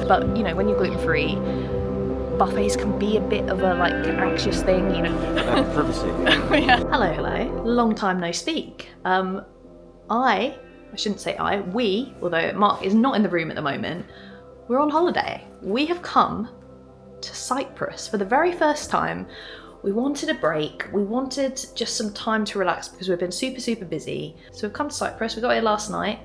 But you know, when you're gluten-free, buffets can be a bit of a like anxious thing, you know. Privacy. Yeah. Hello. Long time no speak. I shouldn't say we, although Mark is not in the room at the moment, we're on holiday. We have come to Cyprus for the very first time. We wanted a break. We wanted just some time to relax because we've been super busy. So we've come to Cyprus. We got here last night.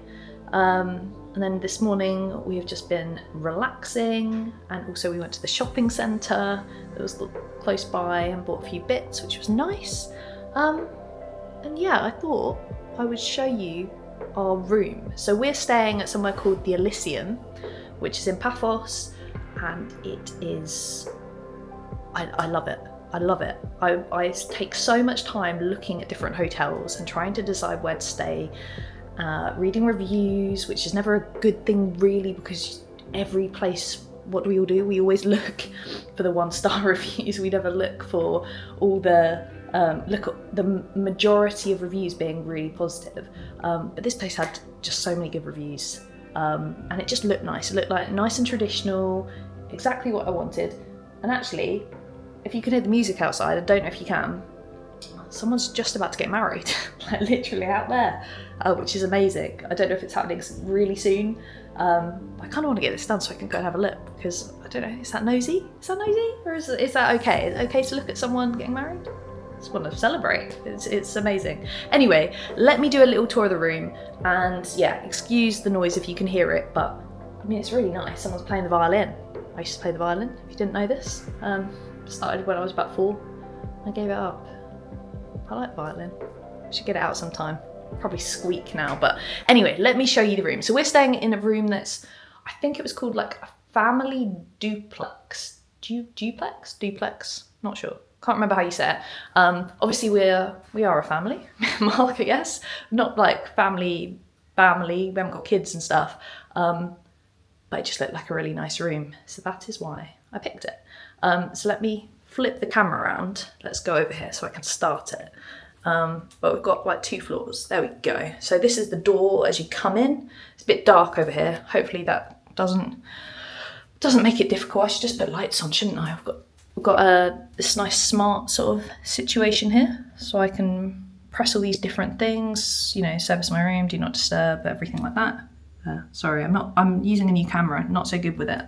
And then this morning we have just been relaxing, and also we went to the shopping centre that was close by and bought a few bits, which was nice. And yeah, I thought I would show you our room. So we're staying at somewhere called the Elysium, which is in Paphos, and it is, I love it. I love it. I take so much time looking at different hotels and trying to decide where to stay. Reading reviews, which is never a good thing really, because every place, what do we all do? We always look for the 1-star reviews. We never look for all the look at the majority of reviews being really positive. But this place had just so many good reviews, and it just looked nice. It looked like nice and traditional, exactly what I wanted. And actually, if you can hear the music outside, I don't know if you can, someone's just about to get married, like literally out there, which is amazing. I don't know if it's happening really soon. I kind of want to get this done so I can go and have a look, because I don't know, is that nosy? Is that nosy? Or is that okay? Is it okay to look at someone getting married? I just want to celebrate. It's amazing. Anyway, let me do a little tour of the room, and yeah, excuse the noise if you can hear it, but I mean, it's really nice. Someone's playing the violin. I used to play the violin, if you didn't know this. Started when I was about 4. I gave it up. I like violin. I should get it out sometime. Probably squeak now, but anyway, let me show you the room. So we're staying in a room that's, I think it was called like a family duplex. Duplex? Not sure. Can't remember how you say it. Obviously we are a family. Mark, I guess. Not like family. We haven't got kids and stuff. But it just looked like a really nice room. So that is why I picked it. So let me flip the camera around. Let's go over here so I can start it. But we've got like 2 floors. There we go. So this is the door as you come in. It's a bit dark over here. Hopefully that doesn't make it difficult. I should just put lights on, shouldn't I? We've got this nice smart sort of situation here, so I can press all these different things. You know, service my room, do not disturb, everything like that. Sorry, I'm using a new camera. Not so good with it.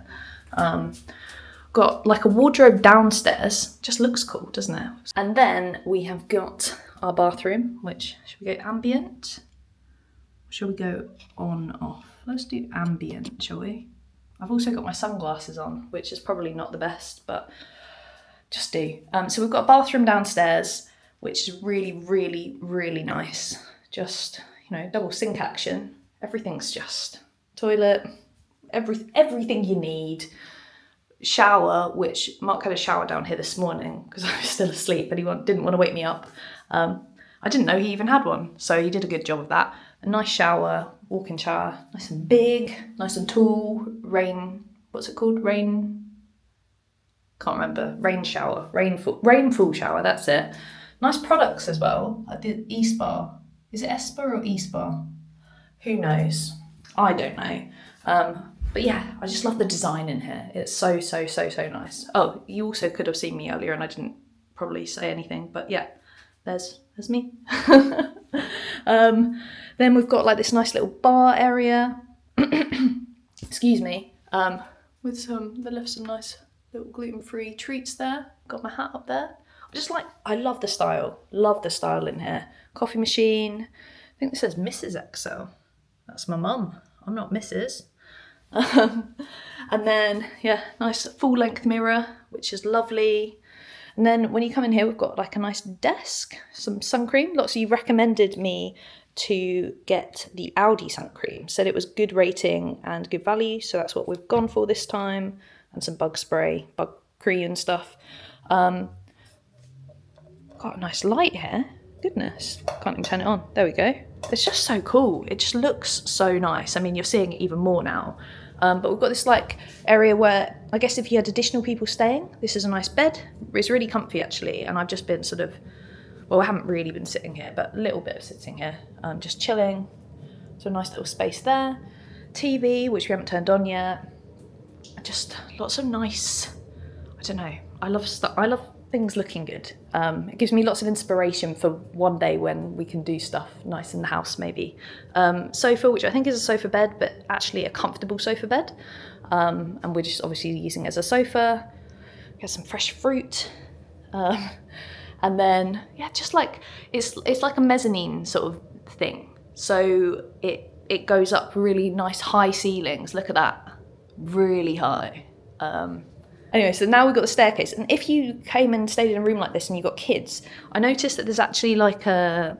Got like a wardrobe downstairs. Just looks cool, doesn't it? And then we have got our bathroom, which, should we go ambient? Or shall we go on, off? Let's do ambient, shall we? I've also got my sunglasses on, which is probably not the best, but just do. So we've got a bathroom downstairs, which is really nice. Just, you know, double sink action. Everything's just toilet, everything you need. Shower, which Mark had a shower down here this morning because I was still asleep and he didn't want to wake me up. I didn't know he even had one, so he did a good job of that. A nice shower, walk-in shower, nice and big, nice and tall. What's it called? Can't remember. Rainfall shower, that's it. Nice products as well. I did eSpa. Is it Espa or eSpa? Who knows? I don't know. But yeah, I just love the design in here. It's so nice. Oh, you also could have seen me earlier and I didn't probably say anything, but yeah, there's me. Then we've got like this nice little bar area. Excuse me. They left some nice little gluten-free treats there. Got my hat up there. I love the style. Love the style in here. Coffee machine. I think this says Mrs. Excel. That's my mum. I'm not Mrs. And then, yeah, nice full-length mirror, which is lovely. And then when you come in here, we've got like a nice desk, some sun cream. Lots of you recommended me to get the Audi sun cream. Said it was good rating and good value, so that's what we've gone for this time. And some bug spray, bug cream and stuff. Got a nice light here. Goodness, can't even turn it on. There we go. It's just so cool. It just looks so nice. I mean, you're seeing it even more now. But we've got this like area where I guess if you had additional people staying, this is a nice bed. It's really comfy actually. And I've just been I haven't really been sitting here, but a little bit of sitting here, just chilling. So a nice little space there. TV, which we haven't turned on yet. Just lots of nice, I don't know, I love things looking good. It gives me lots of inspiration for one day when we can do stuff nice in the house, maybe. Sofa, which I think is a sofa bed, but actually a comfortable sofa bed. And we're just obviously using it as a sofa. Get some fresh fruit. And then, yeah, just like, it's like a mezzanine sort of thing. So it goes up really nice high ceilings. Look at that, really high. Anyway, so now we've got the staircase. And if you came and stayed in a room like this and you got kids, I noticed that there's actually like a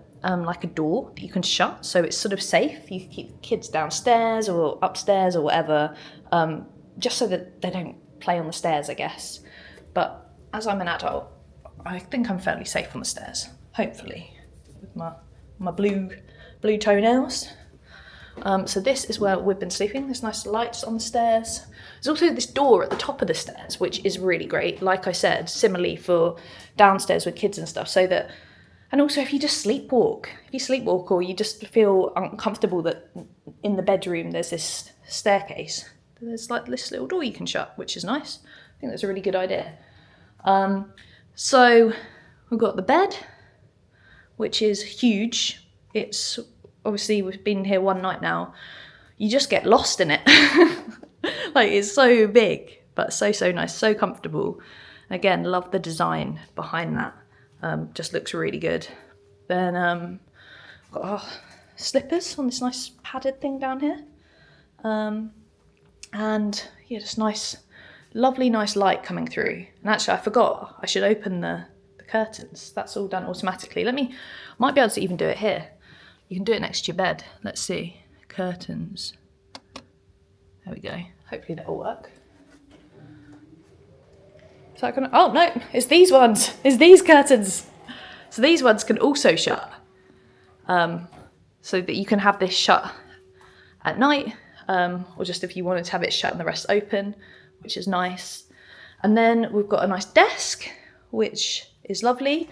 door that you can shut. So it's sort of safe. You can keep kids downstairs or upstairs or whatever, just so that they don't play on the stairs, I guess. But as I'm an adult, I think I'm fairly safe on the stairs, hopefully, with my blue toenails. So this is where we've been sleeping. There's nice lights on the stairs. There's also this door at the top of the stairs, which is really great. Like I said, similarly for downstairs with kids and stuff, so that, and also if you just sleepwalk, or you just feel uncomfortable that in the bedroom there's this staircase, there's like this little door you can shut, which is nice. I think that's a really good idea. So we've got the bed, which is huge. It's obviously, we've been here one night now. You just get lost in it. Like, it's so big, but so nice, so comfortable. Again, love the design behind that. Just looks really good. Then got our slippers on this nice padded thing down here. And yeah, just nice, lovely, nice light coming through. And actually, I forgot, I should open the curtains. That's all done automatically. Might be able to even do it here. You can do it next to your bed. Let's see. Curtains. There we go. Hopefully that'll work. Is that gonna... Oh, no. It's these ones. It's these curtains. So these ones can also shut. So that you can have this shut at night. Or just if you wanted to have it shut and the rest open, which is nice. And then we've got a nice desk, which is lovely.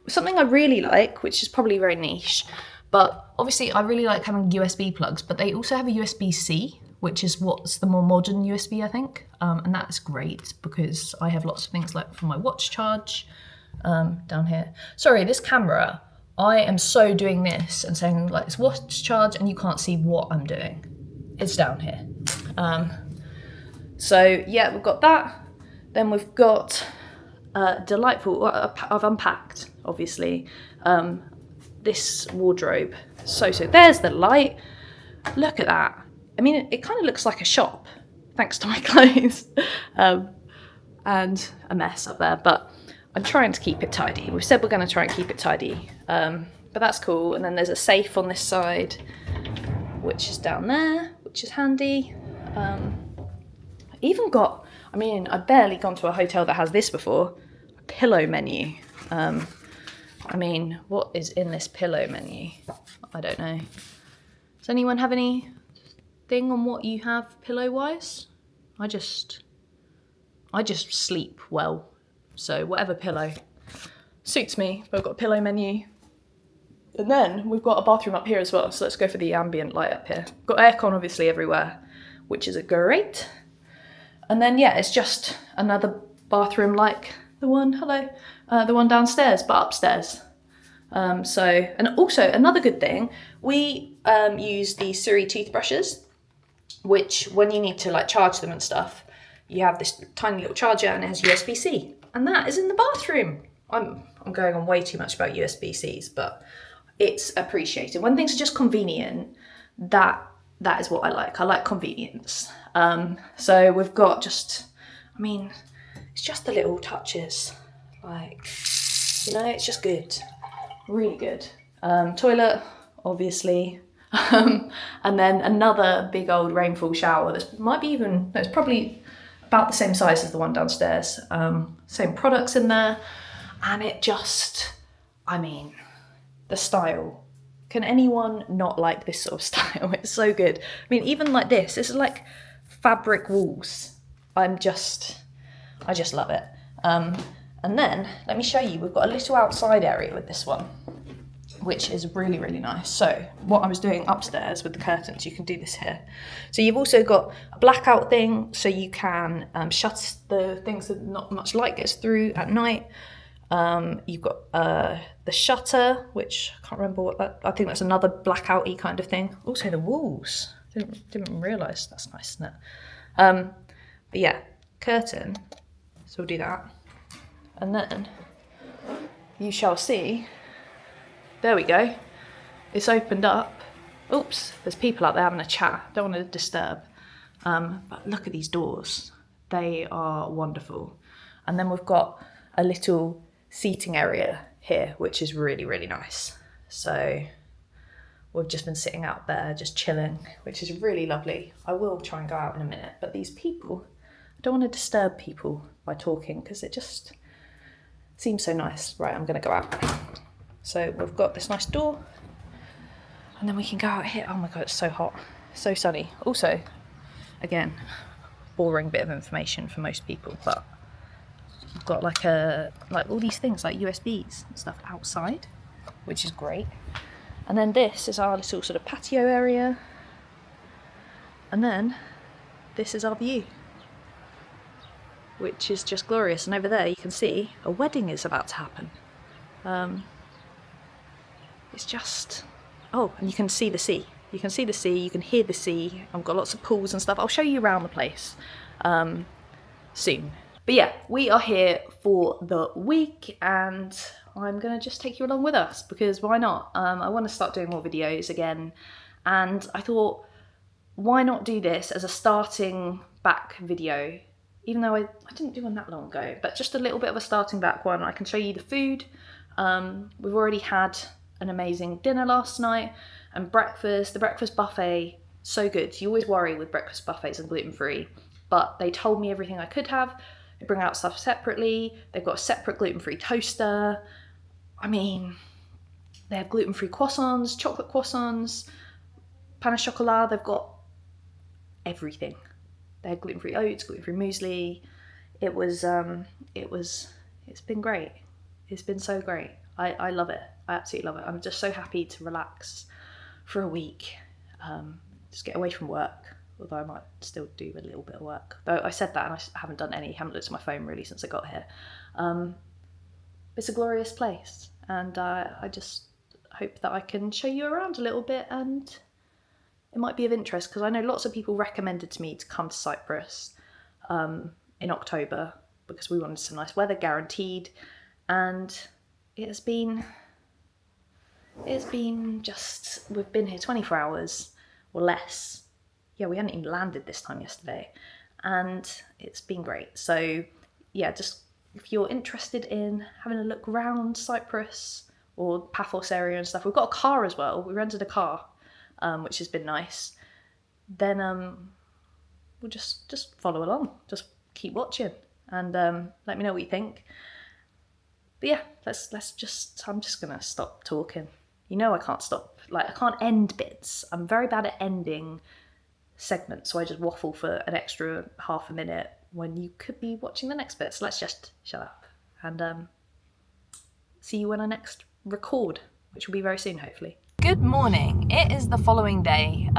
Something I really like, which is probably very niche, but obviously I really like having USB plugs, but they also have a USB-C, which is what's the more modern USB, I think. And that's great because I have lots of things like for my watch charge down here. Sorry, this camera, I am so doing this and saying like it's watch charge and you can't see what I'm doing. It's down here. So yeah, we've got that. Then we've got delightful, I've unpacked, obviously, this wardrobe. So there's the light. Look at that. I mean, it kind of looks like a shop, thanks to my clothes. And a mess up there, but I'm trying to keep it tidy. We've said we're going to try and keep it tidy, but that's cool. And then there's a safe on this side, which is down there, which is handy. I even got, I mean, I've barely gone to a hotel that has this before, a pillow menu. I mean, what is in this pillow menu? I don't know. Does anyone have any thing on what you have pillow-wise? I just sleep well, so whatever pillow suits me. I've got a pillow menu. And then we've got a bathroom up here as well, so let's go for the ambient light up here. Got aircon obviously everywhere, which is great. And then yeah, it's just another bathroom like the one, the one downstairs, but upstairs. And also another good thing, we use the Patisserie toothbrushes, which when you need to like charge them and stuff, you have this tiny little charger and it has USB-C, and that is in the bathroom. I'm going on way too much about USB-Cs, but it's appreciated. When things are just convenient, that is what I like. I like convenience. So we've got just, I mean, it's just the little touches, like, you know, it's just good, really good. Toilet, obviously, and then another big old rainfall shower. This might be even, no, it's probably about the same size as the one downstairs. Same products in there, and it just, I mean, the style. Can anyone not like this sort of style? It's so good. I mean, even like this is like fabric walls. I just love it. And then let me show you, we've got a little outside area with this one. which is really, really nice. So what I was doing upstairs with the curtains, you can do this here. So you've also got a blackout thing, so you can shut the things that not much light gets through at night. You've got the shutter, which I can't remember what that, I think that's another blackout-y kind of thing. Also the walls, didn't realise, that's nice, isn't it? But yeah, curtain, so we'll do that. And then you shall see, there we go, it's opened up. Oops, there's people out there having a chat, don't want to disturb. But look at these doors, they are wonderful. And then we've got a little seating area here, which is really, really nice. So we've just been sitting out there, just chilling, which is really lovely. I will try and go out in a minute, but these people, I don't want to disturb people by talking because it just seems so nice. Right, I'm gonna go out. So we've got this nice door and then we can go out here. Oh my God, it's so hot, so sunny. Also, again, boring bit of information for most people, but we've got like all these things like USBs and stuff outside, which is great. And then this is our little sort of patio area. And then this is our view, which is just glorious. And over there you can see a wedding is about to happen. It's just, oh, and you can see the sea. You can see the sea, you can hear the sea. I've got lots of pools and stuff. I'll show you around the place soon. But yeah, we are here for the week and I'm gonna just take you along with us because why not? I want to start doing more videos again, and I thought, why not do this as a starting back video? Even though I didn't do one that long ago, but just a little bit of a starting back one. I can show you the food. We've already had an amazing dinner last night and breakfast. The breakfast buffet, so good. You always worry with breakfast buffets and gluten-free, but they told me everything I could have. They bring out stuff separately. They've got a separate gluten-free toaster. I mean, they have gluten-free croissants, chocolate croissants, pain au chocolat. They've got everything. They had gluten-free oats, gluten-free muesli. It's been great. It's been so great. I love it. I absolutely love it. I'm just so happy to relax for a week. Just get away from work. Although I might still do a little bit of work. Though I said that and I haven't done any, haven't looked at my phone really since I got here. It's a glorious place and I just hope that I can show you around a little bit and it might be of interest because I know lots of people recommended to me to come to Cyprus in October because we wanted some nice weather guaranteed, and it's been just, we've been here 24 hours or less. Yeah, we hadn't even landed this time yesterday and it's been great. So yeah, just if you're interested in having a look around Cyprus or Paphos area and stuff, we've got a car as well. We rented a car, which has been nice. Then we'll just follow along, just keep watching and let me know what you think. But yeah, I'm just gonna stop talking. You know I can't stop, like I can't end bits. I'm very bad at ending segments, so I just waffle for an extra half a minute when you could be watching the next bit. So let's just shut up and see you when I next record, which will be very soon, hopefully. Good morning. It is the following day.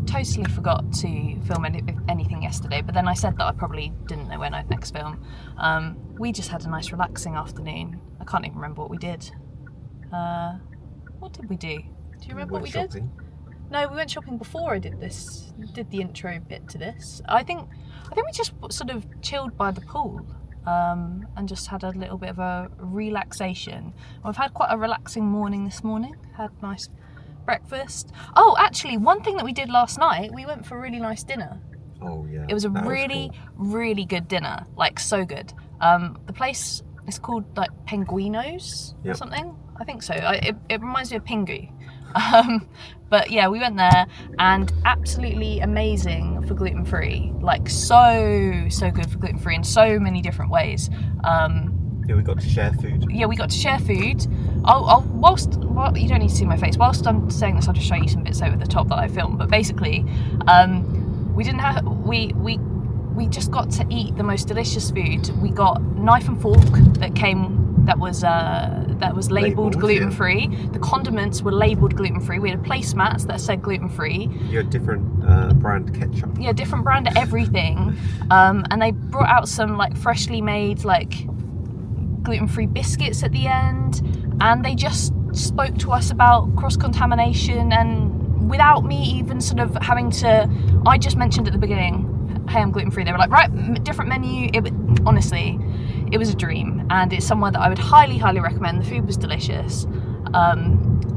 Totally forgot to film anything yesterday, but then I said that I probably didn't know when I'd next film. We just had a nice relaxing afternoon. I can't even remember what we did. What did we do? Do you remember what we did? No, we went shopping before I did this. Did the intro bit to this. I think we just sort of chilled by the pool and just had a little bit of a relaxation. We've had quite a relaxing morning this morning. Had nice breakfast. Oh, actually, one thing that we did last night, we went for a really nice dinner. Oh yeah. It was a really good dinner. Like so good. The place is called like Penguinos or something. I think so. It reminds me of Pingu. But yeah, we went there and absolutely amazing for gluten-free. Like so good for gluten-free in so many different ways. Yeah, we got to share food. Yeah, we got to share food. Well, you don't need to see my face. Whilst I'm saying this, I'll just show you some bits over the top that I filmed. But basically, we just got to eat the most delicious food. We got knife and fork that that was labelled gluten-free. Yeah. The condiments were labelled gluten-free. We had placemats that said gluten-free. You had different brand ketchup. Yeah, different brand of everything. And they brought out some like freshly made like gluten-free biscuits at the end, and they just spoke to us about cross-contamination, and without me even sort of having to, I just mentioned at the beginning, hey, I'm gluten-free. They were like, right, different menu. Honestly, it was a dream, and it's somewhere that I would highly recommend. The food was delicious.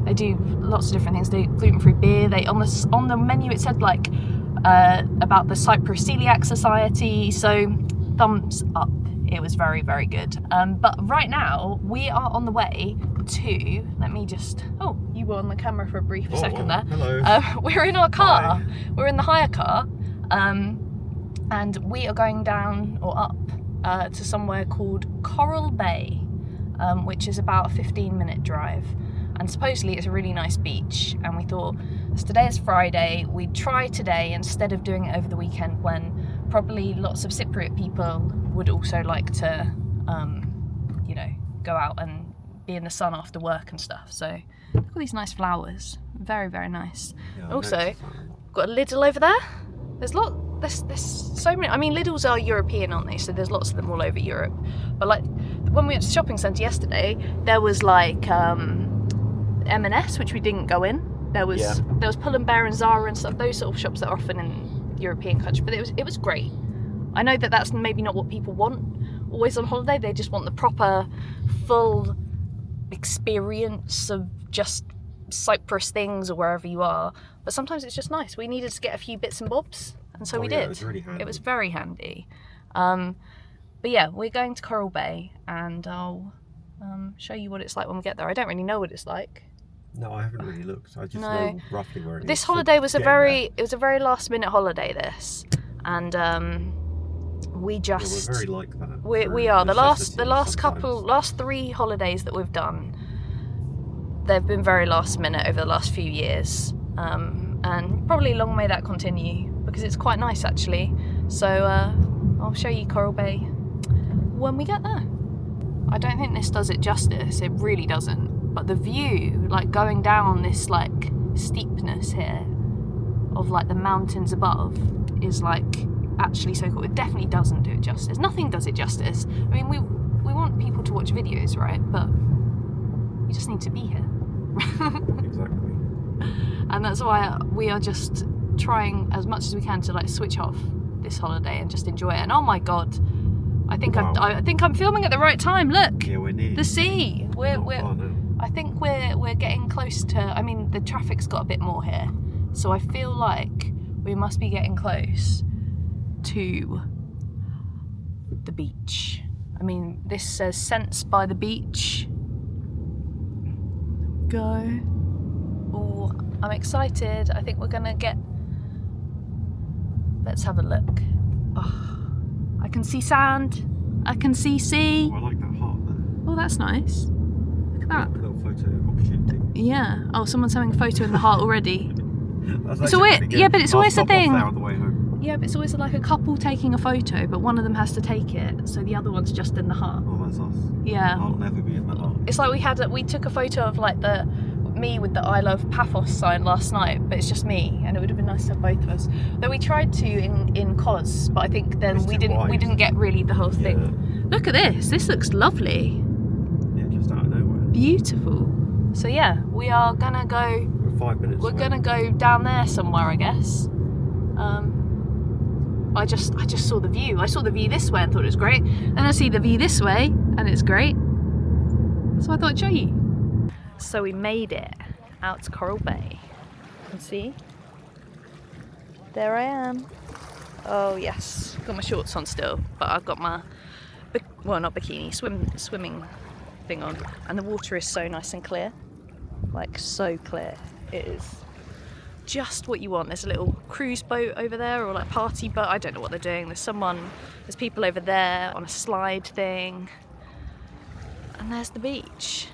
They do lots of different things. They do gluten-free beer. They on the menu it said like about the Cyprus Celiac Society, so thumbs up. It was very good. But right now we are on the way to, let me just, oh, you were on the camera for a brief second there. Hello. We're in our car. Hi. We're in the hire car, and we are going down or up to somewhere called Coral Bay, which is about a 15-minute drive. And supposedly it's a really nice beach, and we thought, as today is Friday, we'd try today instead of doing it over the weekend when probably lots of Cypriot people would also like to, you know, go out and be in the sun after work and stuff. So look at all these nice flowers, very nice. Yeah, also, got a Lidl over there. There's so many. I mean, Lidls are European, aren't they? So there's lots of them all over Europe. But like when we went to the shopping centre yesterday, there was like M&S, which we didn't go in. There was Pull & Bear and Zara and stuff. Those sort of shops that are often in European countries. But it was great. I know that that's maybe not what people want always on holiday. They just want the proper, full experience of just Cyprus things or wherever you are. But sometimes it's just nice. We needed to get a few bits and bobs, and so we did. It was really handy. It was very handy. But yeah, we're going to Coral Bay, and I'll show you what it's like when we get there. I don't really know what it's like. No, I haven't really looked. I just know roughly where it is. This holiday was a very last minute holiday. This, and we just we're very like that. We are the last 3 holidays that we've done. They've been very last minute over the last few years, and probably long may that continue because it's quite nice actually. So I'll show you Coral Bay when we get there. I don't think this does it justice. It really doesn't. But the view, like going down this like steepness here of like the mountains above, is like actually so cool. It definitely doesn't do it justice. Nothing does it justice. I mean, we want people to watch videos, right? But you just need to be here. Exactly. And that's why we are just trying as much as we can to like switch off this holiday and just enjoy it. And oh my god, I think I'm filming at the right time. Look, yeah, we're near the sea. We're now. I think we're getting close to. I mean, the traffic's got a bit more here, so I feel like we must be getting close to the beach. I mean, this says "Sense by the beach." Go. Oh, I'm excited. I think we're gonna get. Let's have a look. Oh, I can see sand. I can see sea. Oh, I like that heart there. Oh, that's nice. Look at that. Little photo opportunity. Yeah. Oh, someone's having a photo in the heart already. It's always, yeah, but it's always a thing. On the way home. Yeah, but it's always like a couple taking a photo, but one of them has to take it, so the other one's just in the heart. Oh, that's us. Yeah. I'll never be in that heart. It's like we took a photo of like me with the I love PAPHOS sign last night, but it's just me, and it would have been nice to have both of us. Though we tried to in COS, but I think then we didn't get really the whole thing. Yeah. Look at this. This looks lovely. Yeah, just out of nowhere. Beautiful. So yeah, we are gonna go. We're 5 minutes. We're gonna go down there somewhere, I guess. I just saw the view. I saw the view this way and thought it was great. Then I see the view this way and it's great. So I thought I'd show you. So we made it out to Coral Bay. You can see. There I am. Oh yes, got my shorts on still, but I've got my, well, not bikini, swimming thing on. And the water is so nice and clear. Like so clear. It is just what you want. There's a little cruise boat over there, or like party boat. I don't know what they're doing. There's people over there on a slide thing. And there's the beach.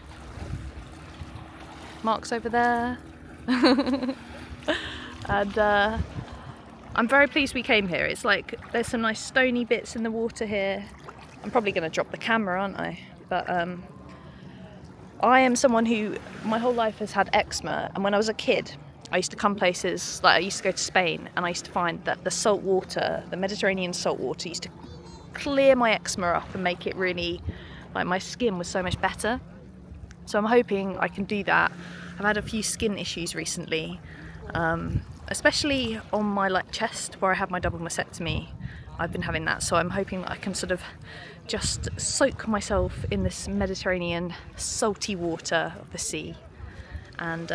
Mark's over there. And I'm very pleased we came here. It's like there's some nice stony bits in the water here. I'm probably going to drop the camera, aren't I? But I am someone who my whole life has had eczema, and when I was a kid I used to come places, like I used to go to Spain, and I used to find that the salt water, the Mediterranean salt water, used to clear my eczema up and make it really, like my skin was so much better. So I'm hoping I can do that. I've had a few skin issues recently, especially on my like chest where I had my double mastectomy. I've been having that, so I'm hoping that I can sort of just soak myself in this Mediterranean salty water of the sea, and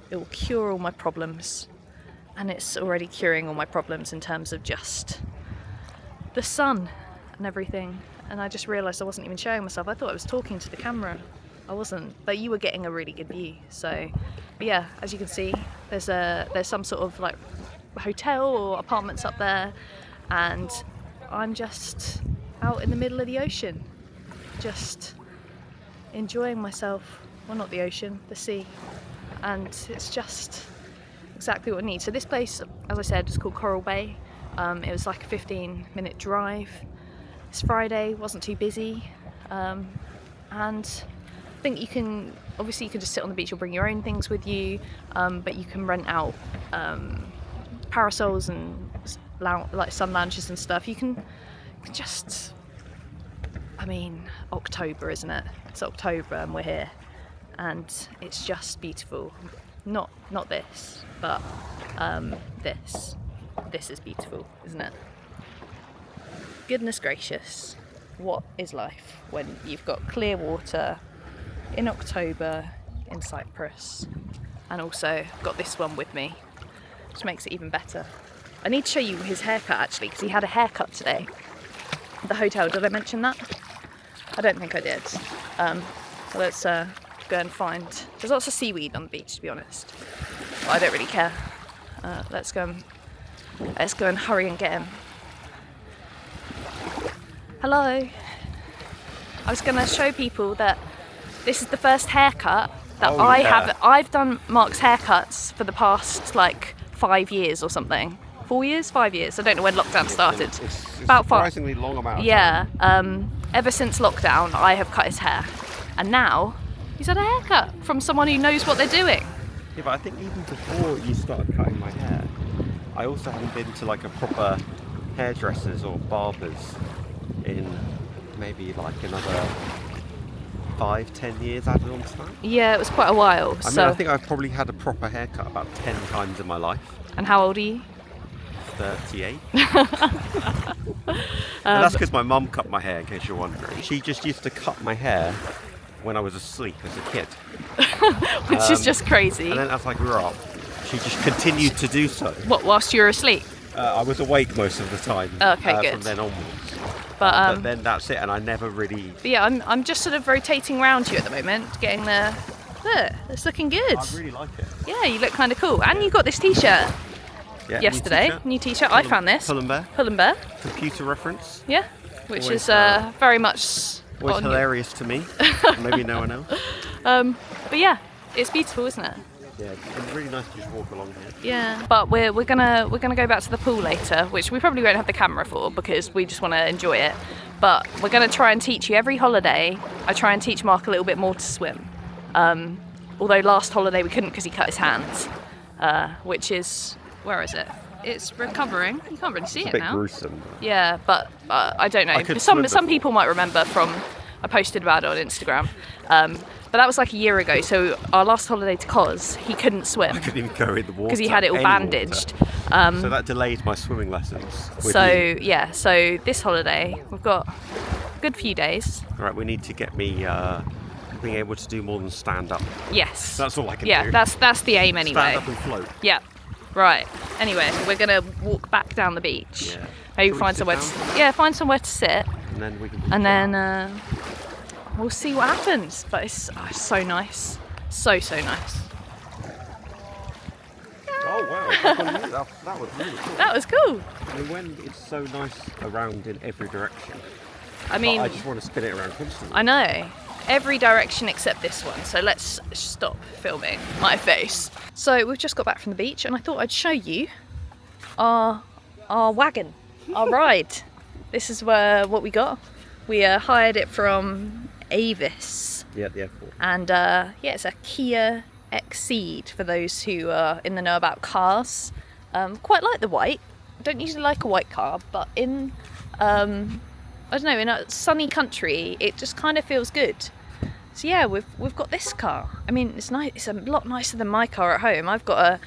it will cure all my problems. And it's already curing all my problems in terms of just the sun and everything. And I just realised I wasn't even showing myself. I thought I was talking to the camera. I wasn't, but you were getting a really good view. So, but yeah, as you can see, there's some sort of like hotel or apartments up there, and I'm just out in the middle of the ocean, just enjoying myself. Well, not the ocean, the sea, and it's just exactly what I need. So this place, as I said, is called Coral Bay. It was like a 15-minute drive. It's Friday, wasn't too busy, and I think you can just sit on the beach or bring your own things with you, but you can rent out parasols and like sun lounges and stuff. You can just, I mean, October, isn't it? It's October and we're here, and it's just beautiful. Not this, but this. This is beautiful, isn't it? Goodness gracious, what is life when you've got clear water in October in Cyprus, and also got this one with me, which makes it even better. I need to show you his haircut actually, because he had a haircut today at the hotel. Did I mention that? I don't think I did. So let's go and find, there's lots of seaweed on the beach, to be honest, but I don't really care. Let's go and hurry and get him. Hello. I was going to show people that this is the first haircut that I've done Mark's haircuts for the past like 5 years or something. 4 years? 5 years. I don't know when lockdown started. It's about surprisingly long amount of time. Yeah. Ever since lockdown, I have cut his hair, and now he's had a haircut from someone who knows what they're doing. Yeah, but I think even before you started cutting my hair, I also haven't been to like a proper hairdressers or barbers in maybe like another 5-10 years added on to that. Yeah, it was quite a while. I mean, I think I've probably had a proper haircut about 10 times in my life. And how old are you? 38. And that's because my mum cut my hair, in case you're wondering. She just used to cut my hair when I was asleep as a kid. Which is just crazy. And then as I grew up, she just continued to do so. What, whilst you were asleep? I was awake most of the time. Okay, good. From then onwards. But then that's it, and I never really... But yeah, I'm just sort of rotating around you at the moment, getting the... Look, it's looking good. I really like it. Yeah, you look kind of cool. And you got this t-shirt yesterday. New t-shirt. I found this. Pull and Bear. Pull and Bear. Computer reference. Yeah, which Always, is very much... Always hilarious to me. Maybe no one else. But yeah, it's beautiful, isn't it? Yeah, it's really nice to just walk along here. Yeah, but we're gonna go back to the pool later, which we probably won't have the camera for because we just want to enjoy it. But we're gonna try and teach you every holiday. I try and teach Mark a little bit more to swim. Although last holiday we couldn't because he cut his hands, which is, where is it? It's recovering. You can't really see It's it a bit now. gruesome. Yeah, but I don't know. I could Some swim people might remember from, I posted about it on Instagram. But that was like a year ago, so our last holiday to Cos, he couldn't swim. I couldn't even go in the water. Because he had it all any bandaged. So that delayed my swimming lessons. So this holiday, we've got a good few days. All right, we need to get me being able to do more than stand up. Yes. That's all I can do. Yeah, that's the aim anyway. Stand up and float. Yeah. Right. Anyway, we're gonna walk back down the beach. Yeah. Maybe find somewhere find somewhere to sit. And then we can. We'll see what happens. But it's so nice. So nice. Oh wow! That was really cool. That was cool. I mean, when it's so nice around in every direction. I mean, I just want to spin it around constantly. I know. Every direction except this one. So let's stop filming my face. So we've just got back from the beach, and I thought I'd show you our wagon, our ride. This is what we got. We hired it from Avis. Yeah, at the airport. And yeah, it's a Kia Exceed for those who are in the know about cars. Quite like the white. I don't usually like a white car, but in I don't know, in a sunny country, it just kind of feels good. So yeah, we've got this car. I mean, it's nice. It's a lot nicer than my car at home. I've got a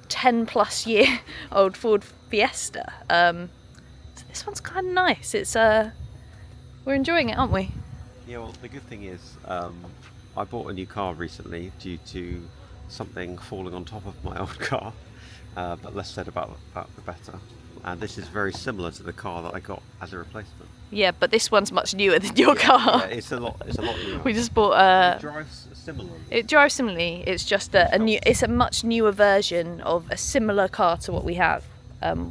10+ year old Ford Fiesta. So this one's kind of nice. It's we're enjoying it, aren't we? Yeah, well, the good thing is, I bought a new car recently due to something falling on top of my old car, but less said about that, the better. And this is very similar to the car that I got as a replacement. Yeah, but this one's much newer than your car. Yeah, it's a lot newer. We just bought It drives similarly. It drives similarly. It's just it's a much newer version of a similar car to what we have,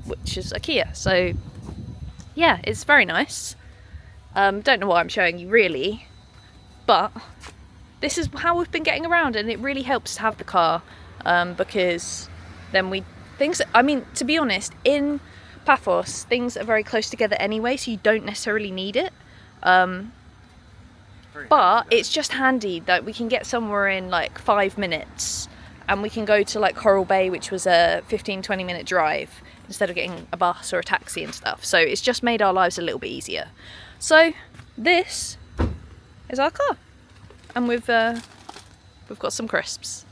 which is a Kia. So yeah, it's very nice. Don't know what I'm showing you really, but this is how we've been getting around, and it really helps to have the car, because then I mean, to be honest, in Paphos, things are very close together anyway, so you don't necessarily need it. But it's just handy that we can get somewhere in like 5 minutes, and we can go to like Coral Bay, which was a 15-20 minute drive, instead of getting a bus or a taxi and stuff. So it's just made our lives a little bit easier. So this is our car, and we've got some crisps.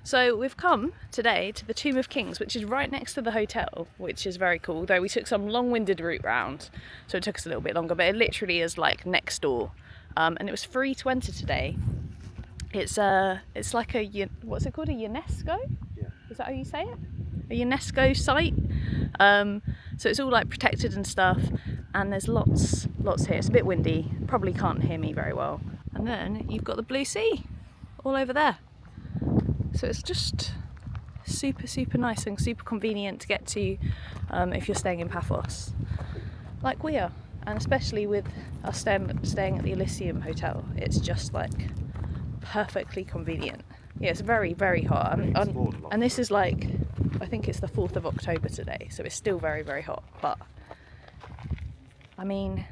So we've come today to the Tomb of Kings, which is right next to the hotel, which is very cool, though we took some long-winded route round, so it took us a little bit longer, but it literally is like next door. And it was free to enter today. It's like what's it called, a UNESCO? Yeah. Is that how you say it? A UNESCO site. So it's all like protected and stuff, and there's lots here. It's a bit windy, probably can't hear me very well. And then you've got the blue sea all over there. So it's just super nice and super convenient to get to if you're staying in Paphos, like we are. And especially with us staying at the Elysium hotel, it's just like perfectly convenient. Yeah, it's very hot. And this is like, I think it's the 4th of October today, so it's still very hot. But I mean,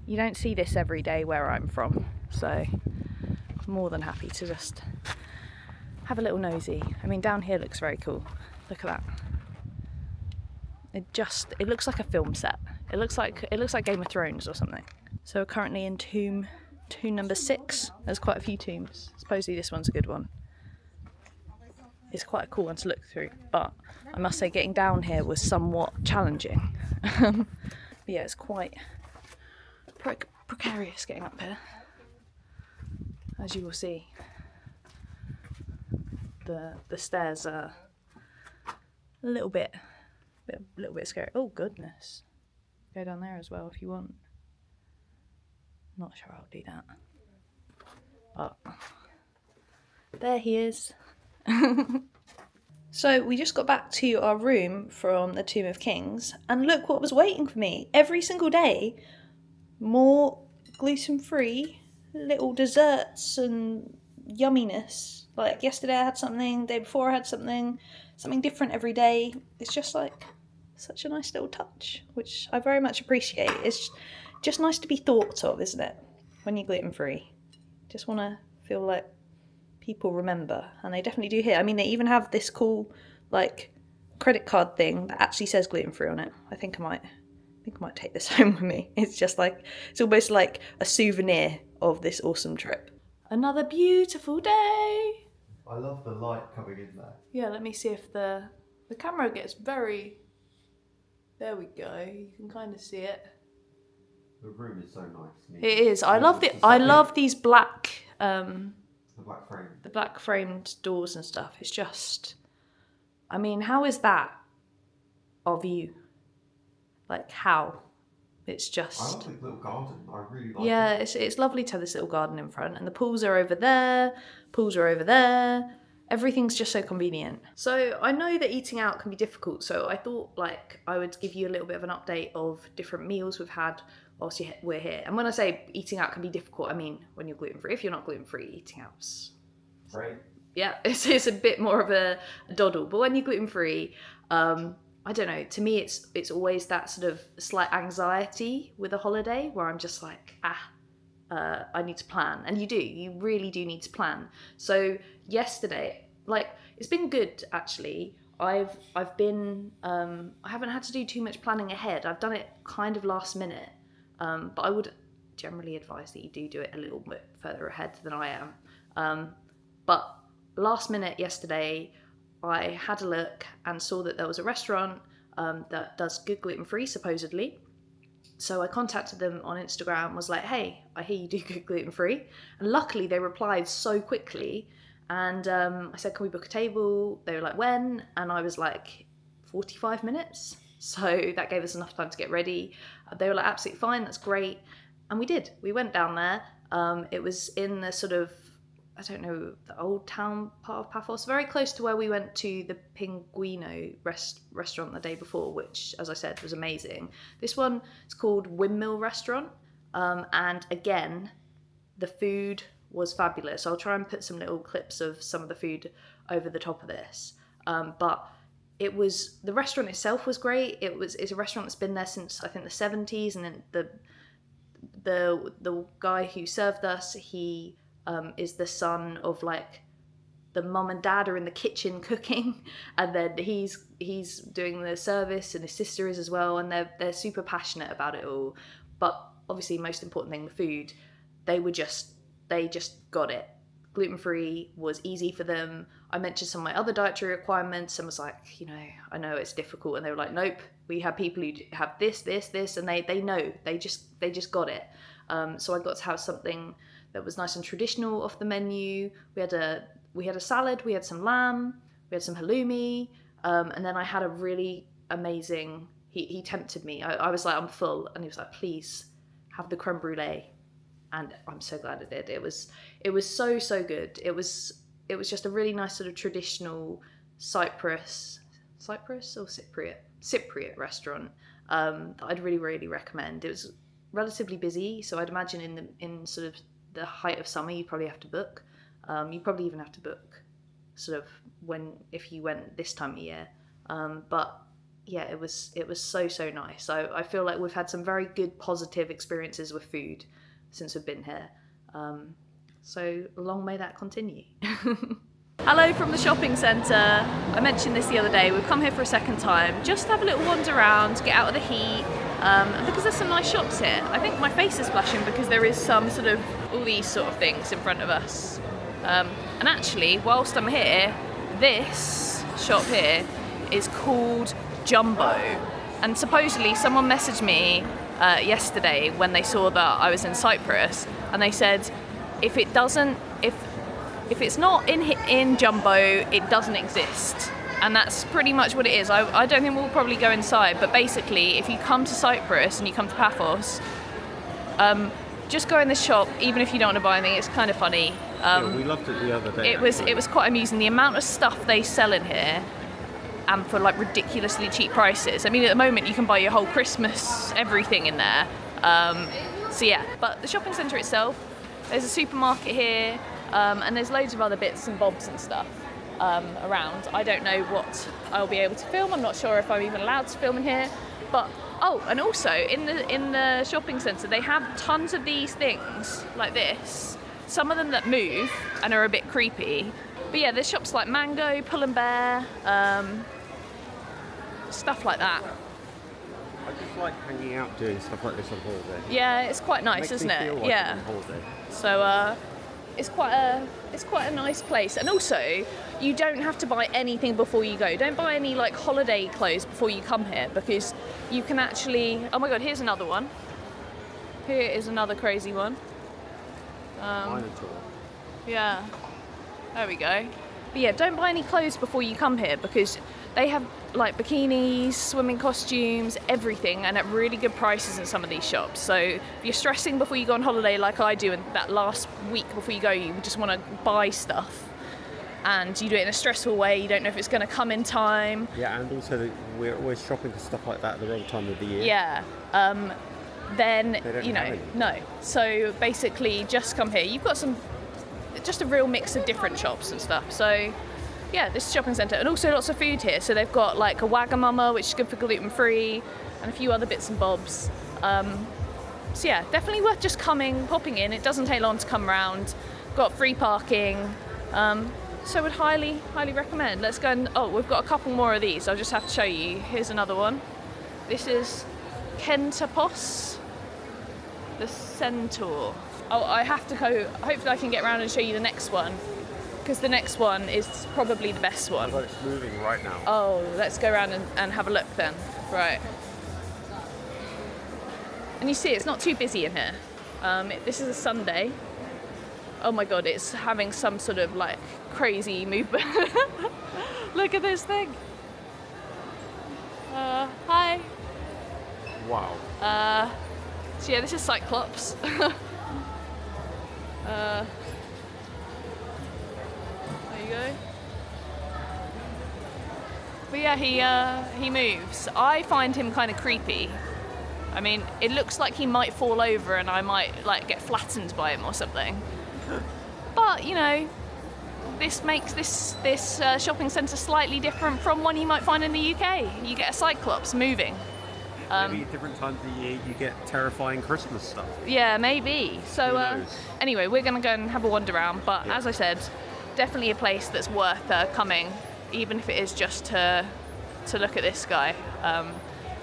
you don't see this every day where I'm from, so I'm more than happy to just have a little nosy. I mean, down here looks very cool. Look at that. It looks like a film set. It looks like Game of Thrones or something. So we're currently in tomb number 6. There's quite a few tombs. Supposedly this one's a good one. It's quite a cool one to look through, but I must say getting down here was somewhat challenging. But yeah, it's quite precarious getting up here, as you will see. The stairs are a little bit scary. Oh goodness, go down there as well if you want. Not sure I'll do that, but there he is. So we just got back to our room from the Tomb of Kings, and look what was waiting for me every single day. More gluten-free little desserts and yumminess. Like yesterday I had something, the day before I had something different every day. It's just like such a nice little touch, which I very much appreciate. It's just nice to be thought of, isn't it? When you're gluten-free. Just want to feel like people remember, and they definitely do here. I mean, they even have this cool like credit card thing that actually says gluten-free on it. I think I might take this home with me. It's just like, it's almost like a souvenir of this awesome trip. Another beautiful day. I love the light coming in there. Yeah, let me see if the camera gets very... There we go. You can kind of see it. The room is so nice. It is. I love these black... The black framed doors and stuff. It's just... I mean, how is that of you? Like, how? It's just... I love the little garden. I really like it. Yeah, it's lovely to have this little garden in front. And the pools are over there. Pools are over there. Everything's just so convenient. So I know that eating out can be difficult. So I thought like I would give you a little bit of an update of different meals we've had whilst we're here. And when I say eating out can be difficult, I mean when you're gluten-free. If you're not gluten-free, eating out's... Right. Yeah, it's a bit more of a doddle. But when you're gluten-free, I don't know, to me it's always that sort of slight anxiety with a holiday where I'm just like, I need to plan. And you really do need to plan. So yesterday, like, it's been good actually. I've been, I haven't had to do too much planning ahead. I've done it kind of last minute. But I would generally advise that you do it a little bit further ahead than I am. But last minute yesterday, I had a look and saw that there was a restaurant that does good gluten-free, supposedly. So I contacted them on Instagram, was like, hey, I hear you do good gluten-free. And luckily they replied so quickly. And I said, can we book a table? They were like, when? And I was like, 45 minutes. So that gave us enough time to get ready. They were like, absolutely fine, that's great. And we did. We went down there. It was in the sort of, I don't know, the old town part of Paphos, very close to where we went to the Pinguino restaurant the day before, which, as I said, was amazing. This one is called Windmill Restaurant. And again, the food was fabulous. I'll try and put some little clips of some of the food over the top of this. But it was, the restaurant itself was great. It's a restaurant that's been there since, I think, the 70s. And then the guy who served us, he is the son of, like, the mum and dad are in the kitchen cooking, and then he's doing the service, and his sister is as well, and they're super passionate about it all. But obviously, most important thing, the food, they just got it. Gluten-free was easy for them. I mentioned some of my other dietary requirements and was like, I know it's difficult, and they were like, nope, we have people who have this, and they know, they just got it. So I got to have something that was nice and traditional off the menu. We had a salad, we had some lamb, we had some halloumi, and then I had a really amazing, he tempted me. I was like, I'm full, and he was like, please have the creme brulee. And I'm so glad I did. It was so good. It was just a really nice sort of traditional Cyprus or Cypriot restaurant that I'd really, really recommend. It was relatively busy, so I'd imagine in sort of the height of summer you probably have to book. You probably even have to book sort of if you went this time of year. But yeah, it was so nice. I feel like we've had some very good positive experiences with food since we've been here. So long may that continue. Hello from the shopping centre. I mentioned this the other day. We've come here for a second time, just to have a little wander around, get out of the heat, and because there's some nice shops here. I think my face is flashing because there is some sort of all these sort of things in front of us. And actually, whilst I'm here, this shop here is called Jumbo. And supposedly someone messaged me yesterday when they saw that I was in Cyprus, and they said if it's not in Jumbo, it doesn't exist. And that's pretty much what it is. I don't think we'll probably go inside, but basically if you come to Cyprus and you come to Paphos, just go in this shop, even if you don't want to buy anything. It's kind of funny. Yeah, we loved it the other day. It was quite amusing, the amount of stuff they sell in here, and for like ridiculously cheap prices. I mean, at the moment you can buy your whole Christmas everything in there. So yeah, but the shopping centre itself, there's a supermarket here, and there's loads of other bits and bobs and stuff around. I don't know what I'll be able to film. I'm not sure if I'm even allowed to film in here. But and also in the shopping centre they have tons of these things like this. Some of them that move and are a bit creepy. But yeah, there's shops like Mango, Pull and Bear, stuff like that. I just like hanging out doing stuff like this on holiday. Yeah, it's quite nice, isn't it? Like yeah. I'm on holiday. So it's quite a nice place. And also, you don't have to buy anything before you go. Don't buy any like holiday clothes before you come here, because you can actually. Oh my god, here's another one. Here is another crazy one. Minotaur. Yeah. There we go. But yeah, don't buy any clothes before you come here, because they have like bikinis, swimming costumes, everything, and at really good prices in some of these shops. So if you're stressing before you go on holiday like I do, and that last week before you go you just want to buy stuff and you do it in a stressful way, you don't know if it's going to come in time. Yeah, and also we're always shopping for stuff like that at the wrong time of the year. Yeah. Then, you know, no. So basically just come here. You've got just a real mix of different shops and stuff. So yeah, this is shopping centre, and also lots of food here. So they've got like a Wagamama, which is good for gluten-free, and a few other bits and bobs. So yeah, definitely worth just popping in. It doesn't take long to come around. Got free parking. So would highly recommend. Let's go and, we've got a couple more of these. I'll just have to show you. Here's another one. This is PAPHOS the Centaur. Oh, I have to go, hopefully I can get around and show you the next one, because the next one is probably the best one. Oh, it's moving right now. Oh, let's go around and have a look then. Right. And you see, it's not too busy in here. This is a Sunday. Oh my god, it's having some sort of like crazy movement. Look at this thing. Hi. Wow. So yeah, this is Cyclops. There you go. But yeah, he moves. I find him kind of creepy. I mean, it looks like he might fall over and I might like get flattened by him or something. But you know, this makes this shopping centre slightly different from one you might find in the UK. You get a Cyclops moving. Maybe at different times of the year you get terrifying Christmas stuff. Yeah, maybe. So anyway, we're going to go and have a wander around. But yeah. As I said, definitely a place that's worth coming, even if it is just to look at this guy.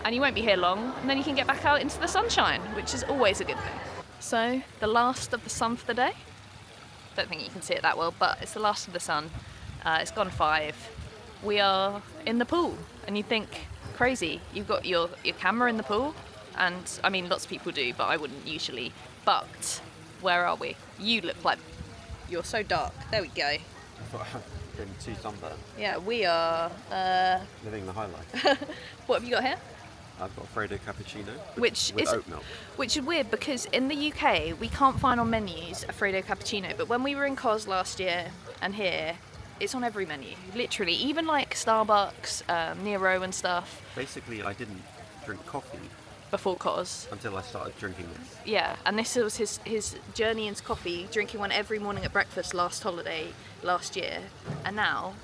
And you won't be here long, and then you can get back out into the sunshine, which is always a good thing. So the last of the sun for the day. Don't think you can see it that well, but it's the last of the sun. It's gone 5. We are in the pool, and you think, crazy, you've got your camera in the pool, and I mean lots of people do, but I wouldn't usually. But where are we? You look like you're so dark. There we go. I've been too sunburned. Yeah, we are living the high life. What have you got here? I've got Freddo cappuccino with oat milk. Which is weird because in the UK we can't find on menus a Freddo cappuccino, but when we were in Cos last year and here, it's on every menu, literally, even like Starbucks, Nero and stuff. Basically, I didn't drink coffee before Cos until I started drinking this. Yeah, and this was his journey into coffee, drinking one every morning at breakfast last year, and now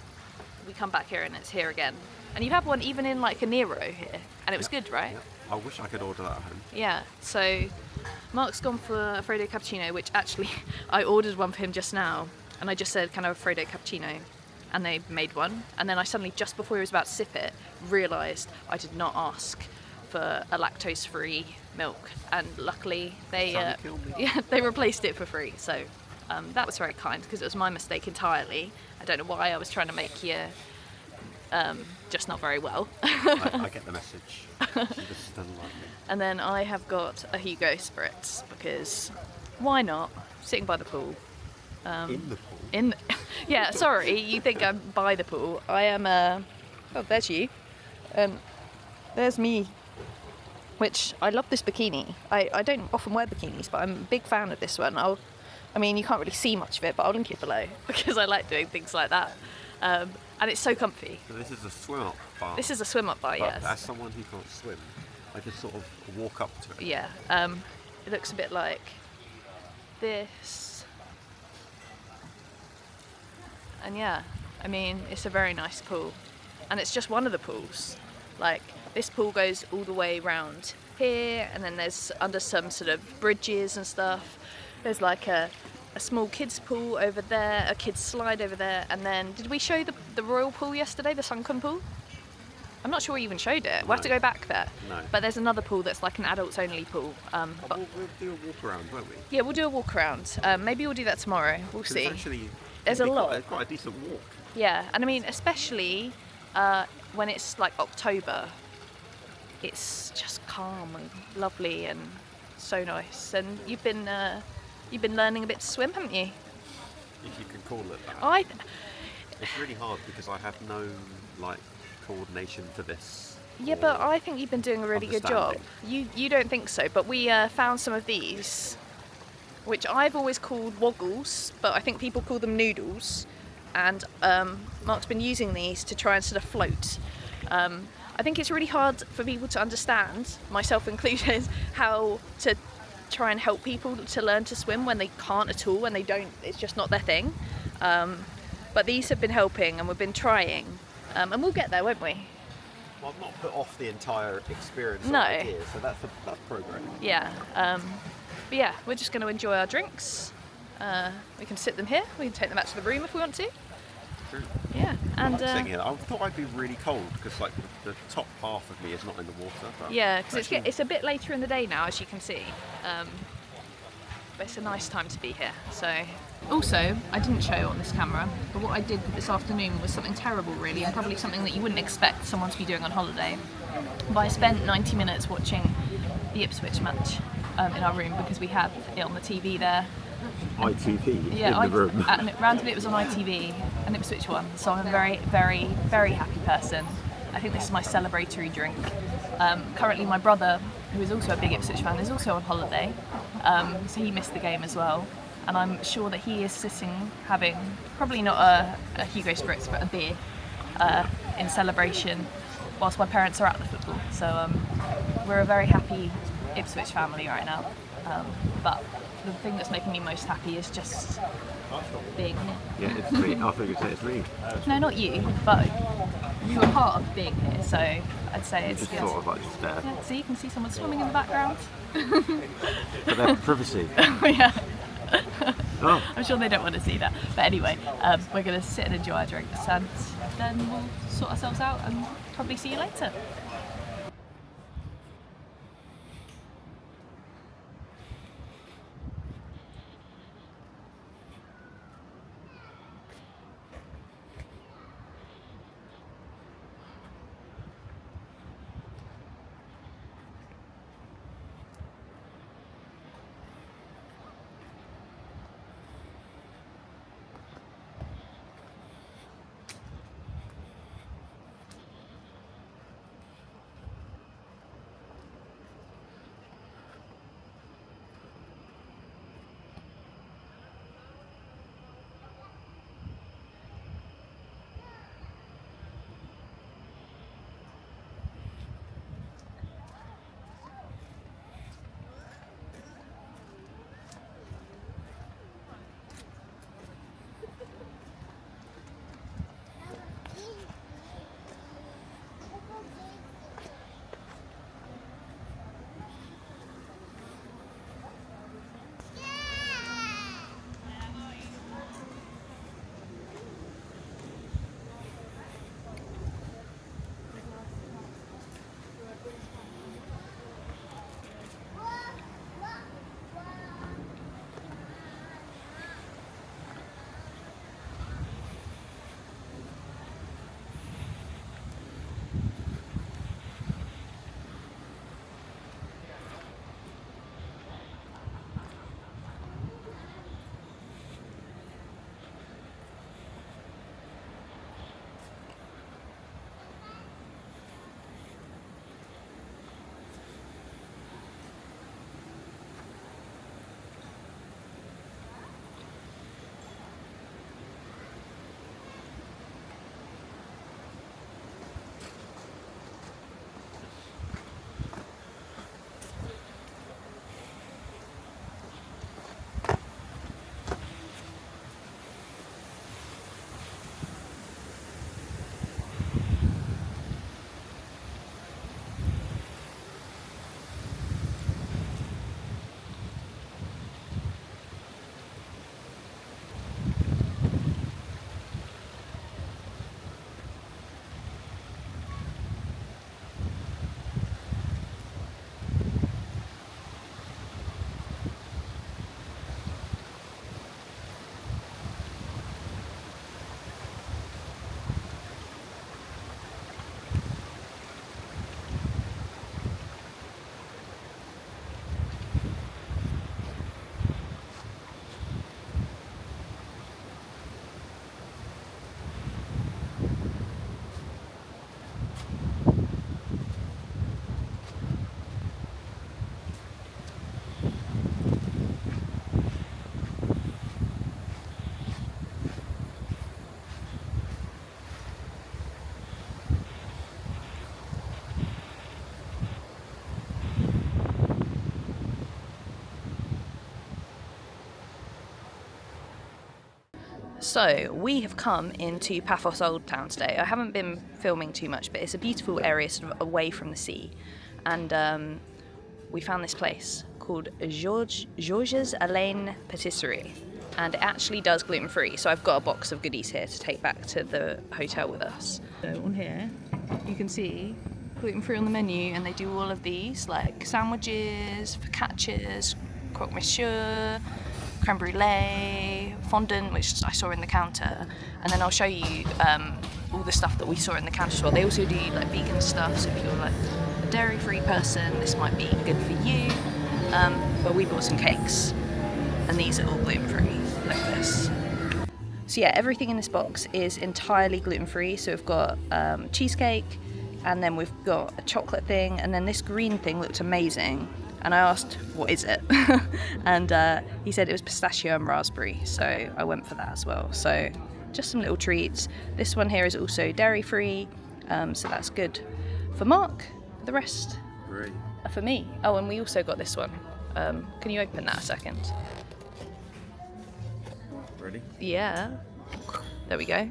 we come back here and it's here again. And you've had one even in like a Nero here, and it was good, right? Yeah. I wish I could order that at home. Yeah, so Mark's gone for a Freddo cappuccino, which actually I ordered one for him just now, and I just said, can I have a Freddo cappuccino? And they made one, and then I suddenly, just before he was about to sip it, realised I did not ask for a lactose-free milk, and luckily they replaced it for free, so that was very kind, because it was my mistake entirely. I don't know why I was trying to make you just not very well. I get the message. She just doesn't like me. And then I have got a Hugo Spritz, because why not? Sitting by the pool. In the pool? Yeah, sorry, you think I'm by the pool. I am, oh, there's you. There's me. Which, I love this bikini. I don't often wear bikinis, but I'm a big fan of this one. I mean, you can't really see much of it, but I'll link it below, because I like doing things like that. And it's so comfy. So this is a swim-up bar? This is a swim-up bar, but yes. As someone who can't swim, I just sort of walk up to it. Yeah, it looks a bit like this. And yeah, I mean, it's a very nice pool. And it's just one of the pools. Like, this pool goes all the way round here, and then there's under some sort of bridges and stuff. There's like a small kids pool over there, a kids slide over there, and then, did we show the royal pool yesterday, the Sunken pool? I'm not sure we even showed it. We'll have to go back there. No. But there's another pool that's like an adults only pool. But we'll do a walk around, won't we? Yeah, we'll do a walk around. Maybe we'll do that tomorrow. We'll see. Actually, there's a lot. It's quite a decent walk. Yeah, and I mean, especially when it's like October, it's just calm and lovely and so nice. And you've been learning a bit to swim, haven't you? If you can call it that. It's really hard because I have no coordination for this. Yeah, but I think you've been doing a really good job. You don't think so, but we found some of these, which I've always called woggles, but I think people call them noodles. And Mark's been using these to try and sort of float. I think it's really hard for people to understand, myself included, how to try and help people to learn to swim when they can't at all, when they don't, it's just not their thing. But these have been helping, and we've been trying, and we'll get there, won't we? I've not put off the entire experience No. of it here, so that's progress. Yeah. But yeah, we're just going to enjoy our drinks. We can sit them here. We can take them back to the room if we want to. True. Yeah. And Sitting here, I thought I'd be really cold because like the top half of me is not in the water. But yeah, because it's a bit later in the day now, as you can see. But it's a nice time to be here. So, also, I didn't show it on this camera, but what I did this afternoon was something terrible, really, and probably something that you wouldn't expect someone to be doing on holiday. But I spent 90 minutes watching the Ipswich match in our room because we had it on the TV there. ITV Yeah, in the room. And randomly it was on ITV, an Ipswich one. So I'm a very, very, very happy person. I think this is my celebratory drink. Currently, my brother, who is also a big Ipswich fan, is also on holiday, so he missed the game as well. And I'm sure that he is sitting having probably not a Hugo Spritz, but a beer in celebration, whilst my parents are at the football. So we're a very happy Ipswich family right now. But the thing that's making me most happy is just being here. Yeah, it's me. I think it's me. No, not you, but you were part of being here, so I'd say it's Just good. sort of like just there. Yeah, so you can see someone swimming in the background. For their privacy. Yeah. Oh. I'm sure they don't want to see that. But anyway, we're going to sit and enjoy our drinks, and then we'll sort ourselves out and probably see you later. So we have come into Paphos Old Town today. I haven't been filming too much, but it's a beautiful area sort of away from the sea. And we found this place called Georges Alain Patisserie. And it actually does gluten-free. So I've got a box of goodies here to take back to the hotel with us. So on here, you can see gluten-free on the menu, and they do all of these, like sandwiches, focaccias, croque monsieur, creme brulee, fondant, which I saw in the counter, and then I'll show you all the stuff that we saw in the counter as well. They also do like vegan stuff, so if you're like a dairy-free person, this might be good for you. But we bought some cakes, and these are all gluten-free, like this. So yeah, everything in this box is entirely gluten-free. So we've got cheesecake, and then we've got a chocolate thing, and then this green thing looked amazing. And I asked, what is it? And he said it was pistachio and raspberry, so I went for that as well. So just some little treats. This one here is also dairy-free, so that's good for Mark. The rest Great. are for me. Oh, and we also got this one. Can you open that a second? Ready? Yeah. There we go.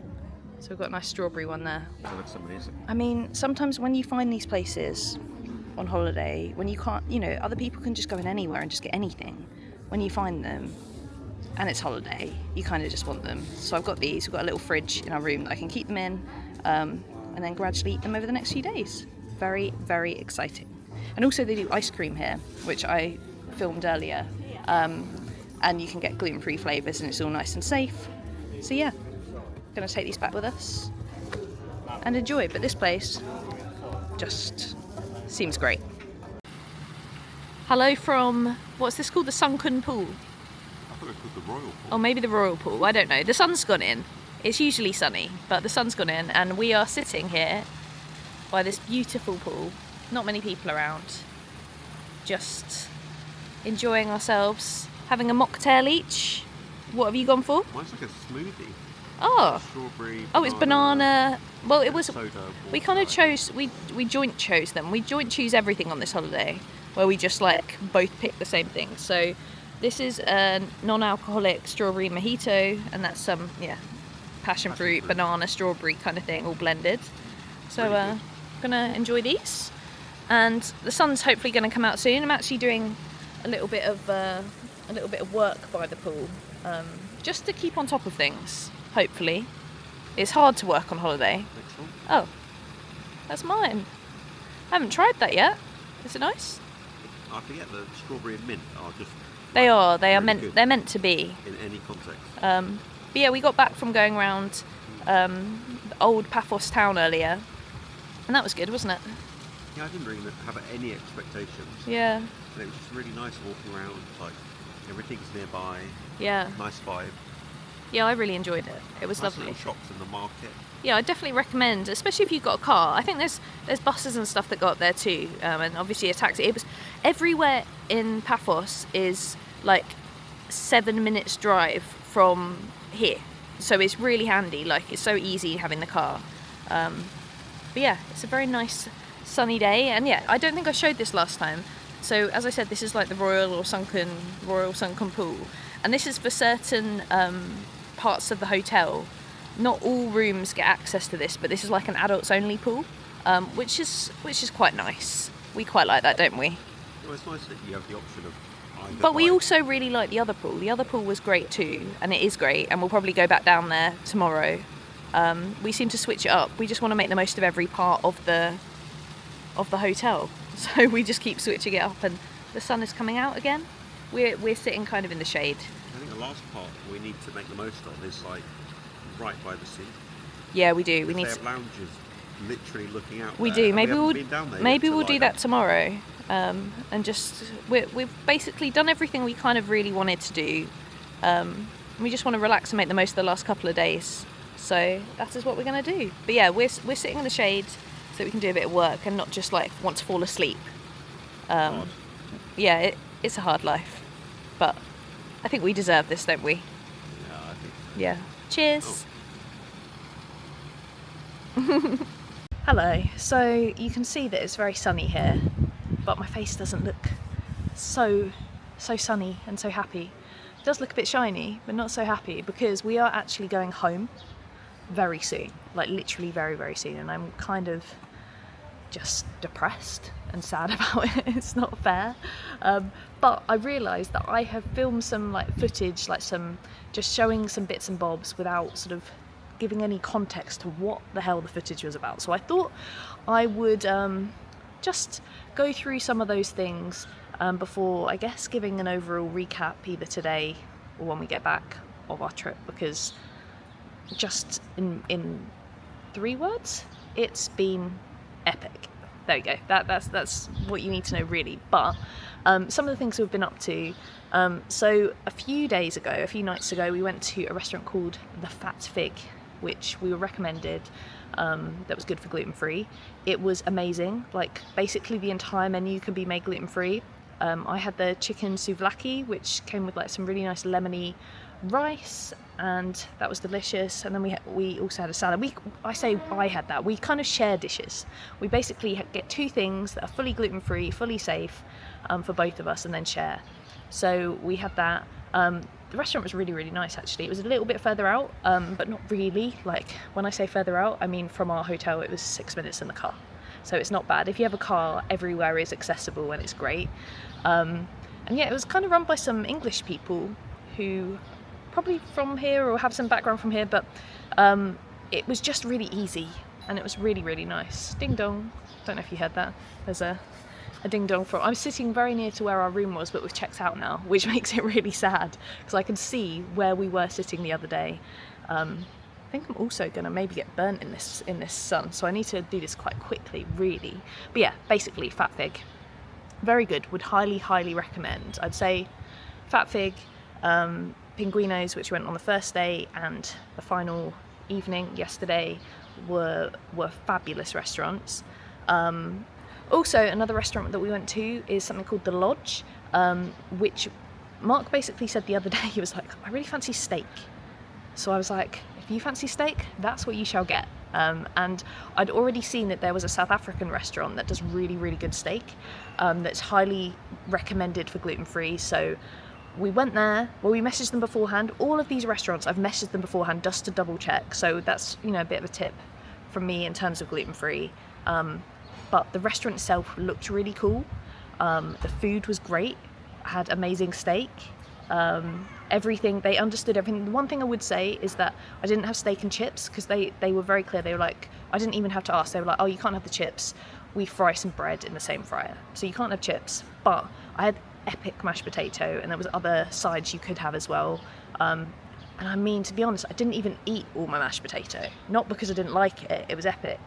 So we've got a nice strawberry one there. That looks amazing. I mean, sometimes when you find these places on holiday, when you can't, you know, other people can just go in anywhere and just get anything. When you find them and it's holiday, you kind of just want them. So I've got these. We've got a little fridge in our room that I can keep them in, and then gradually eat them over the next few days. Very, very exciting. And also they do ice cream here, which I filmed earlier, and you can get gluten-free flavours, and it's all nice and safe. So yeah, gonna take these back with us and enjoy. But this place just seems great. Hello from, what's this called? The Sunken pool? I thought it was called the Royal Pool. Or maybe the Royal Pool, I don't know. The sun's gone in. It's usually sunny, but the sun's gone in, and we are sitting here by this beautiful pool. Not many people around. Just enjoying ourselves, having a mocktail each. What have you gone for? Mine's like a smoothie. Oh. Strawberry. Oh, it's banana. Well, it was. Soda, We kind of chose. We joint chose them. We joint choose everything on this holiday, where we just like both pick the same thing. So, this is a non-alcoholic strawberry mojito, and that's some passion fruit, banana, strawberry kind of thing, all blended. So, gonna enjoy these, and the sun's hopefully gonna come out soon. I'm actually doing a little bit of work by the pool, just to keep on top of things. Hopefully. It's hard to work on holiday. Oh, that's mine. I haven't tried that yet. Is it nice? I forget the strawberry and mint are just. They are really meant. good They're meant to be. in any context. But yeah, we got back from going around old Paphos town earlier, and that was good, wasn't it? Yeah, I didn't really have any expectations. Yeah. And it was just really nice walking around. Like everything's nearby. Yeah. Nice vibe. Yeah, I really enjoyed it. It was Nice lovely. little shops in the market. Yeah, I definitely recommend, especially if you've got a car. I think there's buses and stuff that go up there too, and obviously a taxi. It was everywhere in Paphos is like 7 minutes drive from here, so it's really handy. Like it's so easy having the car. But yeah, it's a very nice sunny day, and yeah, I don't think I showed this last time. So as I said, this is like the Royal Sunken pool, and this is for certain parts of the hotel. Not all rooms get access to this, but this is like an adults only pool, which is quite nice. We quite like that, don't we? Well, it's nice that you have the option of either. But we also really like the other pool. The other pool was great too, and it is great, and we'll probably go back down there tomorrow. We seem to switch it up. We just want to make the most of every part of the hotel, so we just keep switching it up. And the sun is coming out again. We're sitting kind of in the shade. I think the last part we need to make the most of is like right by the sea. Yeah, we do. We They need have to. lounges literally looking out. We there, do. and Maybe we haven't we'll been down there maybe yet to we'll do line that up. tomorrow, and just we've basically done everything we kind of really wanted to do. We just want to relax and make the most of the last couple of days. So that is what we're going to do. But yeah, we're sitting in the shade so we can do a bit of work and not just like want to fall asleep. Hard. Yeah, it's a hard life, but I think we deserve this, don't we? Yeah, I think. Yeah. Cheers. Hello. So you can see that it's very sunny here, but my face doesn't look so sunny and so happy. does look a bit shiny, but not so happy because we are actually going home very soon, like literally very, very soon, and I'm kind of just depressed and sad about it. It's not fair. But I realised that I have filmed some like footage, like some just showing some bits and bobs without sort of giving any context to what the hell the footage was about. So I thought I would just go through some of those things before, I guess, giving an overall recap either today or when we get back of our trip, because just in 3 words, it's been epic. There we go. That's what you need to know, really. But some of the things we've been up to. So a few nights ago, we went to a restaurant called The Fat Fig, which we were recommended. That was good for gluten-free. It was amazing. Like, basically the entire menu can be made gluten-free. I had the chicken souvlaki, which came with like some really nice lemony rice, and that was delicious. And then we also had a salad. I had that. We kind of share dishes. We basically get 2 things that are fully gluten-free, fully safe for both of us, and then share. So we had that. The restaurant was really, really nice, actually. It was a little bit further out, but not really. Like, when I say further out, I mean from our hotel it was 6 minutes in the car. So it's not bad. If you have a car, everywhere is accessible and it's great. And yeah, it was kind of run by some English people who probably from here or have some background from here, but it was just really easy and it was really, really nice. Ding dong. Don't know if you heard that. There's a ding dong from. I'm sitting very near to where our room was, but we've checked out now, which makes it really sad because I can see where we were sitting the other day. I think I'm also gonna maybe get burnt in this sun, so I need to do this quite quickly, really. But yeah, basically Fat Fig, very good. Would highly recommend. I'd say Fat Fig, Pinguinos, which went on the first day, and the final evening yesterday were fabulous restaurants. Also, another restaurant that we went to is something called The Lodge, which Mark basically said the other day. He was like, I really fancy steak. So I was like, if you fancy steak, that's what you shall get. And I'd already seen that there was a South African restaurant that does really, really good steak, that's highly recommended for gluten-free. So we went there. Well, we messaged them beforehand. All of these restaurants, I've messaged them beforehand just to double check. So that's, a bit of a tip from me in terms of gluten-free. But the restaurant itself looked really cool. The food was great. Had amazing steak. Everything, they understood everything. The one thing I would say is that I didn't have steak and chips because they were very clear. They were like, I didn't even have to ask. They were like, oh, you can't have the chips. We fry some bread in the same fryer, so you can't have chips. But I had epic mashed potato, and there was other sides you could have as well. And I mean, to be honest, I didn't even eat all my mashed potato. Not because I didn't like it. It was epic.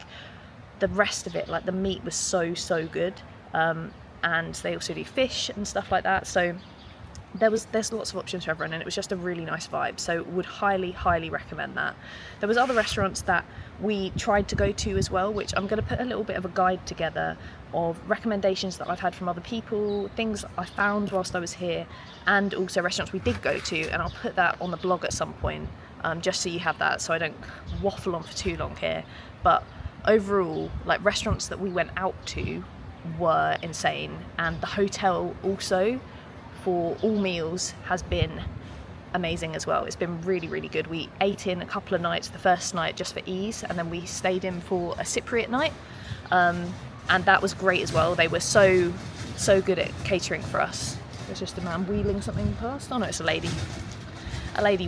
The rest of it, like the meat was so good. And they also do fish and stuff like that. So there's lots of options for everyone, and it was just a really nice vibe. So would highly recommend that. There was other restaurants that we tried to go to as well, which I'm going to put a little bit of a guide together of recommendations that I've had from other people, things I found whilst I was here, and also restaurants we did go to, and I'll put that on the blog at some point, just so you have that, so I don't waffle on for too long here. But overall, like, restaurants that we went out to were insane, and the hotel also for all meals has been amazing as well. It's been really good. We ate in a couple of nights, the first night just for ease, and then we stayed in for a Cypriot night, and that was great as well. They were so good at catering for us. There's just a man wheeling something past. Oh no, it's a lady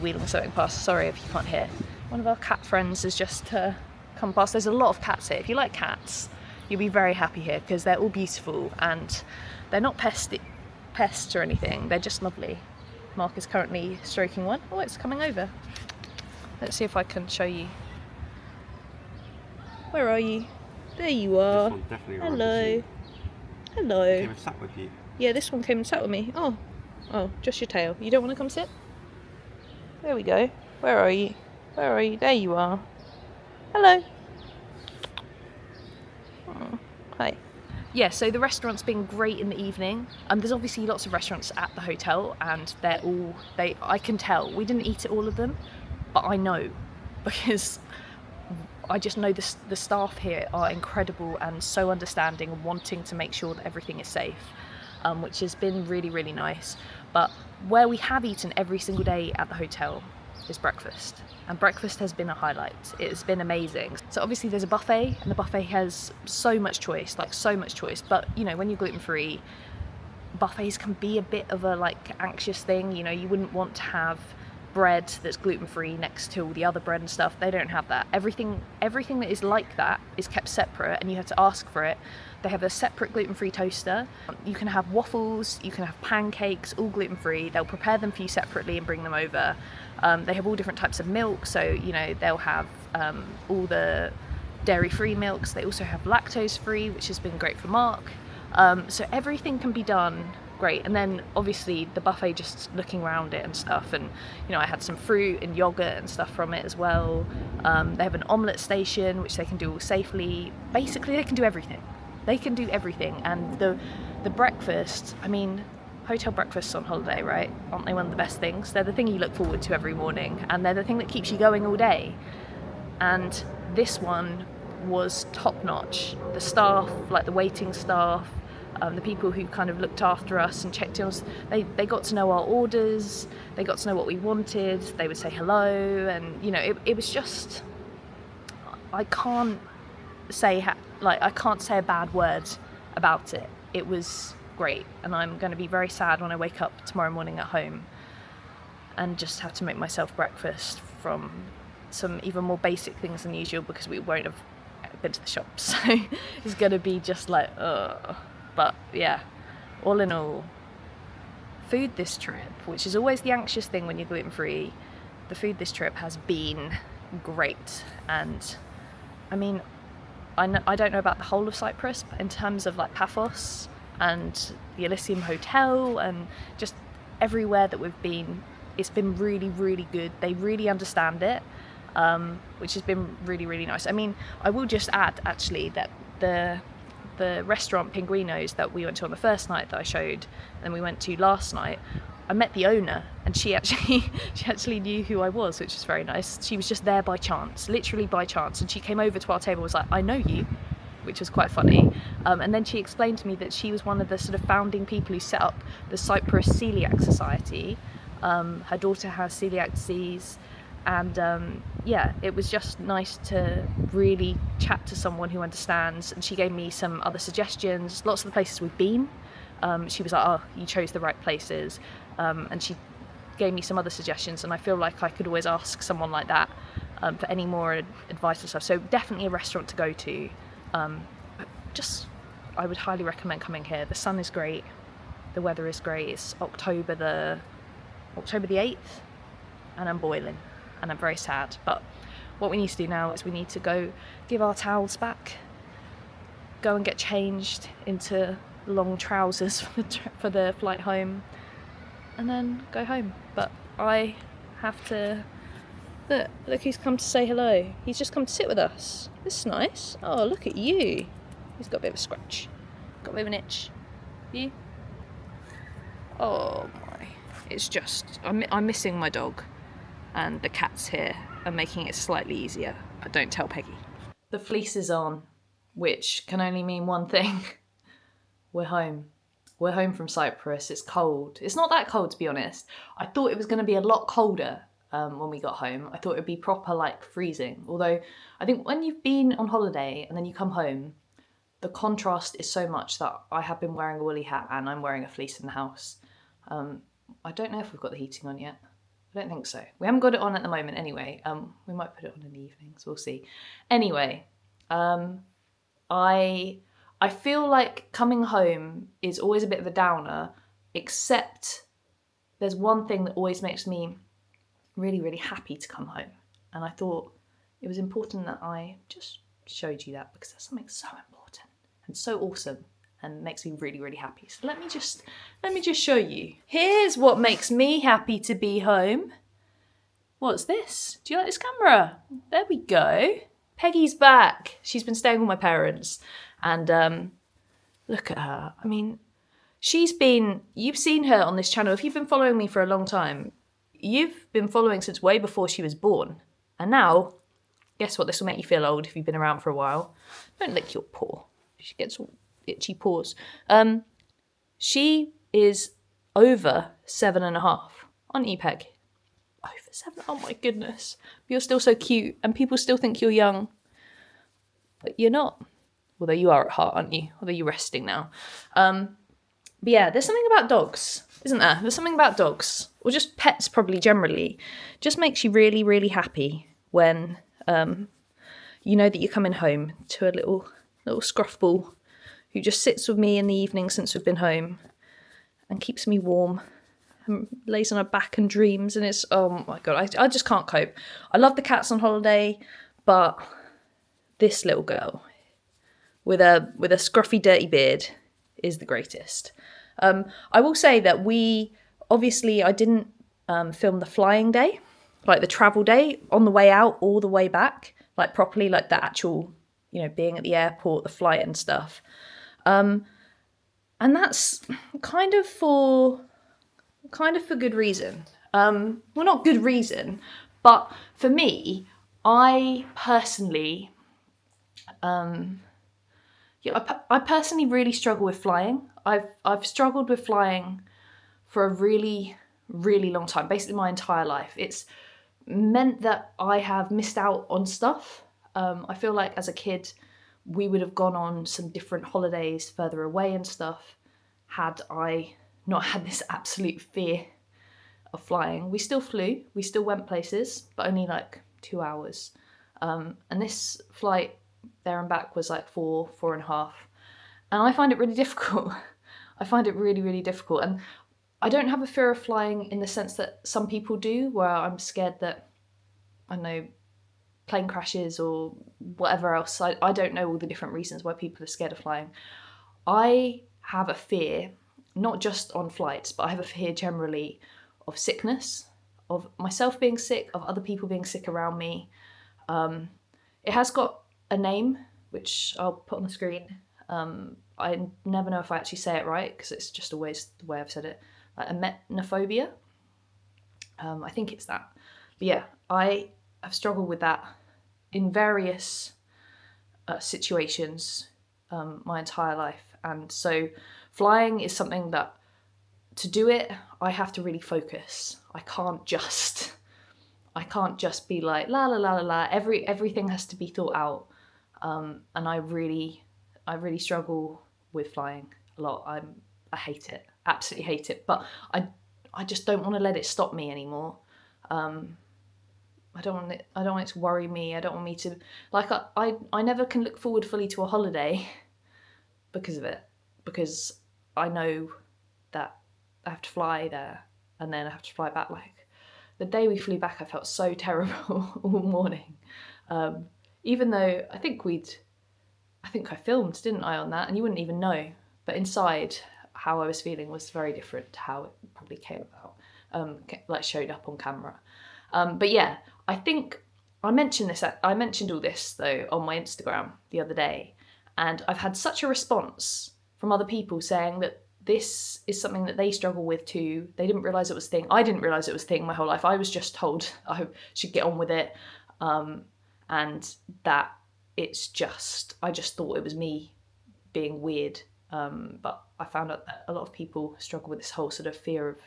wheeling something past. Sorry if you can't hear. One of our cat friends has just come past. There's a lot of cats here. If you like cats, you'll be very happy here because they're all beautiful and they're not pests or anything. They're just lovely. Mark is currently stroking one. Oh, it's coming over. Let's see if I can show you. Where are you? There you are. This one definitely Hello. Hello. came and sat with you. Yeah, this one came and sat with me. Oh, just your tail. You don't want to come sit? There we go. Where are you? There you are. Hello. Oh, hi. Yeah, so the restaurant's been great in the evening. There's obviously lots of restaurants at the hotel, and I can tell. We didn't eat at all of them, but I know because I just know the staff here are incredible and so understanding and wanting to make sure that everything is safe, which has been really nice. But where we have eaten every single day at the hotel is breakfast. And breakfast has been a highlight. It's been amazing. So obviously there's a buffet, and the buffet has so much choice, like so much choice. But you know, when you're gluten-free, buffets can be a bit of a like anxious thing. You know, you wouldn't want to have bread that's gluten-free next to all the other bread and stuff. They don't have that. Everything that is like that is kept separate, and you have to ask for it. They have a separate gluten-free toaster. You can have waffles, you can have pancakes, all gluten-free. They'll prepare them for you separately and bring them over. They have all different types of milk, so you know, they'll have all the dairy-free milks. They also have lactose-free, which has been great for Mark. So everything can be done great. And then obviously the buffet, just looking around it and stuff, and you know, I had some fruit and yogurt and stuff from it as well. They have an omelette station, which they can do all safely. Basically they can do everything. And the breakfast, I mean, hotel breakfasts on holiday, right? Aren't they one of the best things? They're the thing you look forward to every morning, and they're the thing that keeps you going all day. And this one was top notch. The staff, like the waiting staff, the people who kind of looked after us and checked in on us, they got to know our orders, they got to know what we wanted, they would say hello, and you know, it was just, I can't say a bad word about it. It was great, and I'm going to be very sad when I wake up tomorrow morning at home and just have to make myself breakfast from some even more basic things than usual, because we won't have been to the shops. So it's going to be just like, ugh. But yeah, all in all, food this trip, which is always the anxious thing when you're gluten-free, the food this trip has been great. And I mean, I don't know about the whole of Cyprus, but in terms of like Paphos and the Elysium Hotel and just everywhere that we've been, it's been really, really good. They really understand it, which has been really, really nice. I mean, I will just add actually that the restaurant Pinguino's that we went to on the first night that I showed, and we went to last night, I met the owner, and she actually knew who I was, which was very nice. She was just there by chance, literally by chance, and she came over to our table and was like, I know you, which was quite funny. And then she explained to me that she was one of the sort of founding people who set up the Cyprus Celiac Society. Her daughter has celiac disease, and yeah, it was just nice to really chat to someone who understands. And she gave me some other suggestions, lots of the places we've been. She was like, oh, you chose the right places, and she gave me some other suggestions, and I feel like I could always ask someone like that for any more advice and stuff. So definitely a restaurant to go to. I would highly recommend coming here. The sun is great, the weather is great. It's October the 8th, and I'm boiling, and I'm very sad. But what we need to do now is we need to go give our towels back, go and get changed into long trousers for the flight home, and then go home. But I have to look who's come to say hello. He's just come to sit with us. This is nice. Oh, look at you. He's got a bit of a scratch, got a bit of an itch. You? Oh my, it's just, I'm missing my dog, and the cat's here and making it slightly easier, but don't tell Peggy. The fleece is on, which can only mean one thing. We're home. We're home from Cyprus. It's cold. It's not that cold, to be honest. I thought it was going to be a lot colder when we got home. I thought it would be proper like freezing. Although I think when you've been on holiday and then you come home, the contrast is so much that I have been wearing a woolly hat and I'm wearing a fleece in the house. I don't know if we've got the heating on yet. I don't think so. We haven't got it on at the moment anyway. We might put it on in the evenings. We'll see. Anyway, I feel like coming home is always a bit of a downer, except there's one thing that always makes me really, really happy to come home. And I thought it was important that I just showed you that, because that's something so important and so awesome and makes me really, really happy. So let me just show you. Here's what makes me happy to be home. What's this? Do you like this camera? There we go. Peggy's back. She's been staying with my parents. And look at her. I mean, you've seen her on this channel. If you've been following me for a long time, you've been following since way before she was born. And now, guess what? This will make you feel old if you've been around for a while. Don't lick your paw. She gets all itchy paws. She is over 7.5. Aren't you, Peg? Over 7. Oh my goodness. You're still so cute and people still think you're young. But you're not. Although you are at heart, aren't you? Although you're resting now. But yeah, there's something about dogs, isn't there? There's something about dogs, or just pets probably generally, just makes you really, really happy when you know that you're coming home to a little scruff ball who just sits with me in the evening since we've been home and keeps me warm and lays on her back and dreams, and it's, oh my god, I just can't cope. I love the cats on holiday, but this little girl with a scruffy dirty beard is the greatest. I will say that I didn't film the flying day, like the travel day, on the way out, all the way back, like properly, like the actual, being at the airport, the flight and stuff. And that's kind of for good reason. Well, not good reason, but for me, I personally, I personally really struggle with flying. I've struggled with flying for a really, really long time, basically my entire life. It's meant that I have missed out on stuff. I feel like as a kid, we would have gone on some different holidays further away and stuff had I not had this absolute fear of flying. We still flew, we still went places, but only like 2 hours. And this flight there and back was like 4.5. And I find it really difficult. I find it really, really difficult. And I don't have a fear of flying in the sense that some people do, where I'm scared that, I don't know, plane crashes or whatever else. I don't know all the different reasons why people are scared of flying. I have a fear, not just on flights, but I have a fear generally of sickness, of myself being sick, of other people being sick around me. It has got a name, which I'll put on the screen. I never know if I actually say it right, because it's just always the way I've said it. Like emetophobia. I think it's that. But yeah, I have struggled with that in various situations my entire life. And so flying is something that, to do it, I have to really focus. I can't just be like la la la la la. Everything has to be thought out. And I really struggle with flying a lot. I hate it, absolutely hate it. But I just don't want to let it stop me anymore. I don't want it to worry me. I don't want me to, like, I never can look forward fully to a holiday because of it, because I know that I have to fly there and then I have to fly back. Like the day we flew back, I felt so terrible all morning. Even though I think I filmed, didn't I, on that, and you wouldn't even know. But inside, how I was feeling was very different to how it probably came about, like showed up on camera. But yeah, I think I mentioned all this though on my Instagram the other day, and I've had such a response from other people saying that this is something that they struggle with too. They didn't realise it was a thing. I didn't realise it was a thing my whole life. I was just told I should get on with it, and that I just thought it was me being weird. But I found out that a lot of people struggle with this whole sort of fear of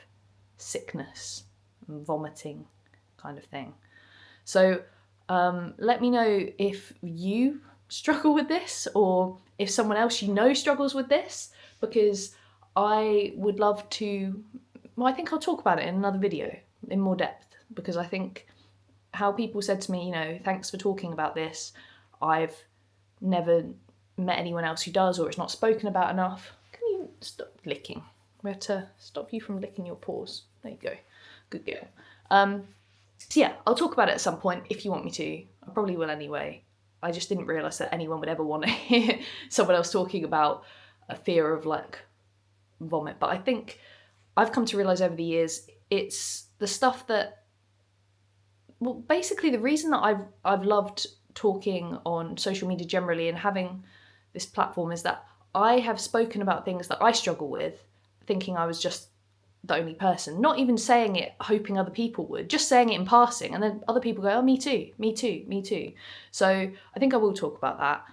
sickness and vomiting kind of thing. So let me know if you struggle with this, or if someone else you know struggles with this, because I would love to, well, I think I'll talk about it in another video in more depth, because I think how people said to me, thanks for talking about this. I've never met anyone else who does, or it's not spoken about enough. Can you stop licking? We have to stop you from licking your paws. There you go. Good girl. So yeah, I'll talk about it at some point if you want me to. I probably will anyway. I just didn't realise that anyone would ever want to hear someone else talking about a fear of like vomit. But I think I've come to realise over the years, it's the stuff that, well, basically the reason that I've loved talking on social media generally and having this platform is that I have spoken about things that I struggle with, thinking I was just the only person, not even saying it hoping other people would, just saying it in passing, and then other people go, oh, me too, me too, me too. So I think I will talk about that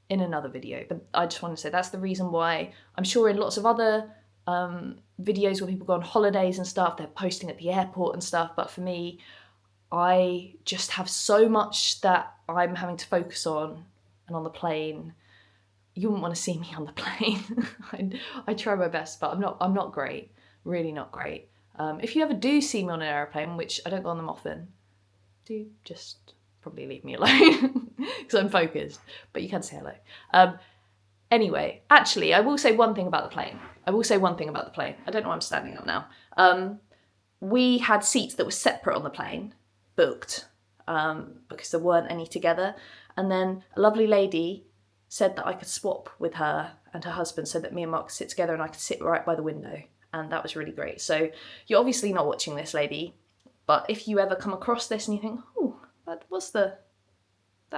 in another video, but I just want to say that's the reason why I'm sure in lots of other videos where people go on holidays and stuff, they're posting at the airport and stuff, but for me, I just have so much that I'm having to focus on, and on the plane, you wouldn't want to see me on the plane. I try my best, but I'm not great, really not great. If you ever do see me on an aeroplane, which I don't go on them often, do just probably leave me alone because I'm focused, but you can say hello. Anyway, actually, I will say one thing about the plane. I don't know why I'm standing up now. We had seats that were separate on the plane, booked, because there weren't any together. And then a lovely lady said that I could swap with her and her husband so that me and Mark could sit together and I could sit right by the window. And that was really great. So you're obviously not watching this, lady, but if you ever come across this and you think, oh, that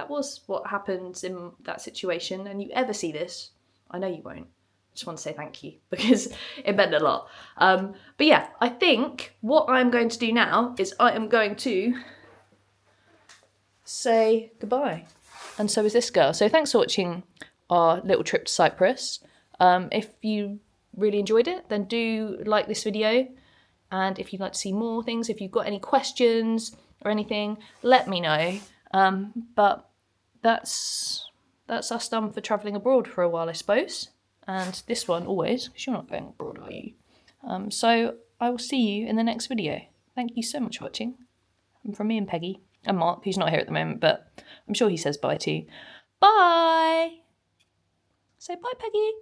was what happened in that situation, and you ever see this, I know you won't. I just want to say thank you because it meant a lot. But yeah, I think what I'm going to do now is I am going to say goodbye. And so is this girl. So thanks for watching our little trip to Cyprus. If you really enjoyed it, then do like this video. And if you'd like to see more things, if you've got any questions or anything, let me know. But that's us done for travelling abroad for a while, I suppose. And this one always, because you're not going abroad, are you? So I will see you in the next video. Thank you so much for watching. And from me and Peggy, and Mark, who's not here at the moment, but I'm sure he says bye too. Bye! Say bye, Peggy.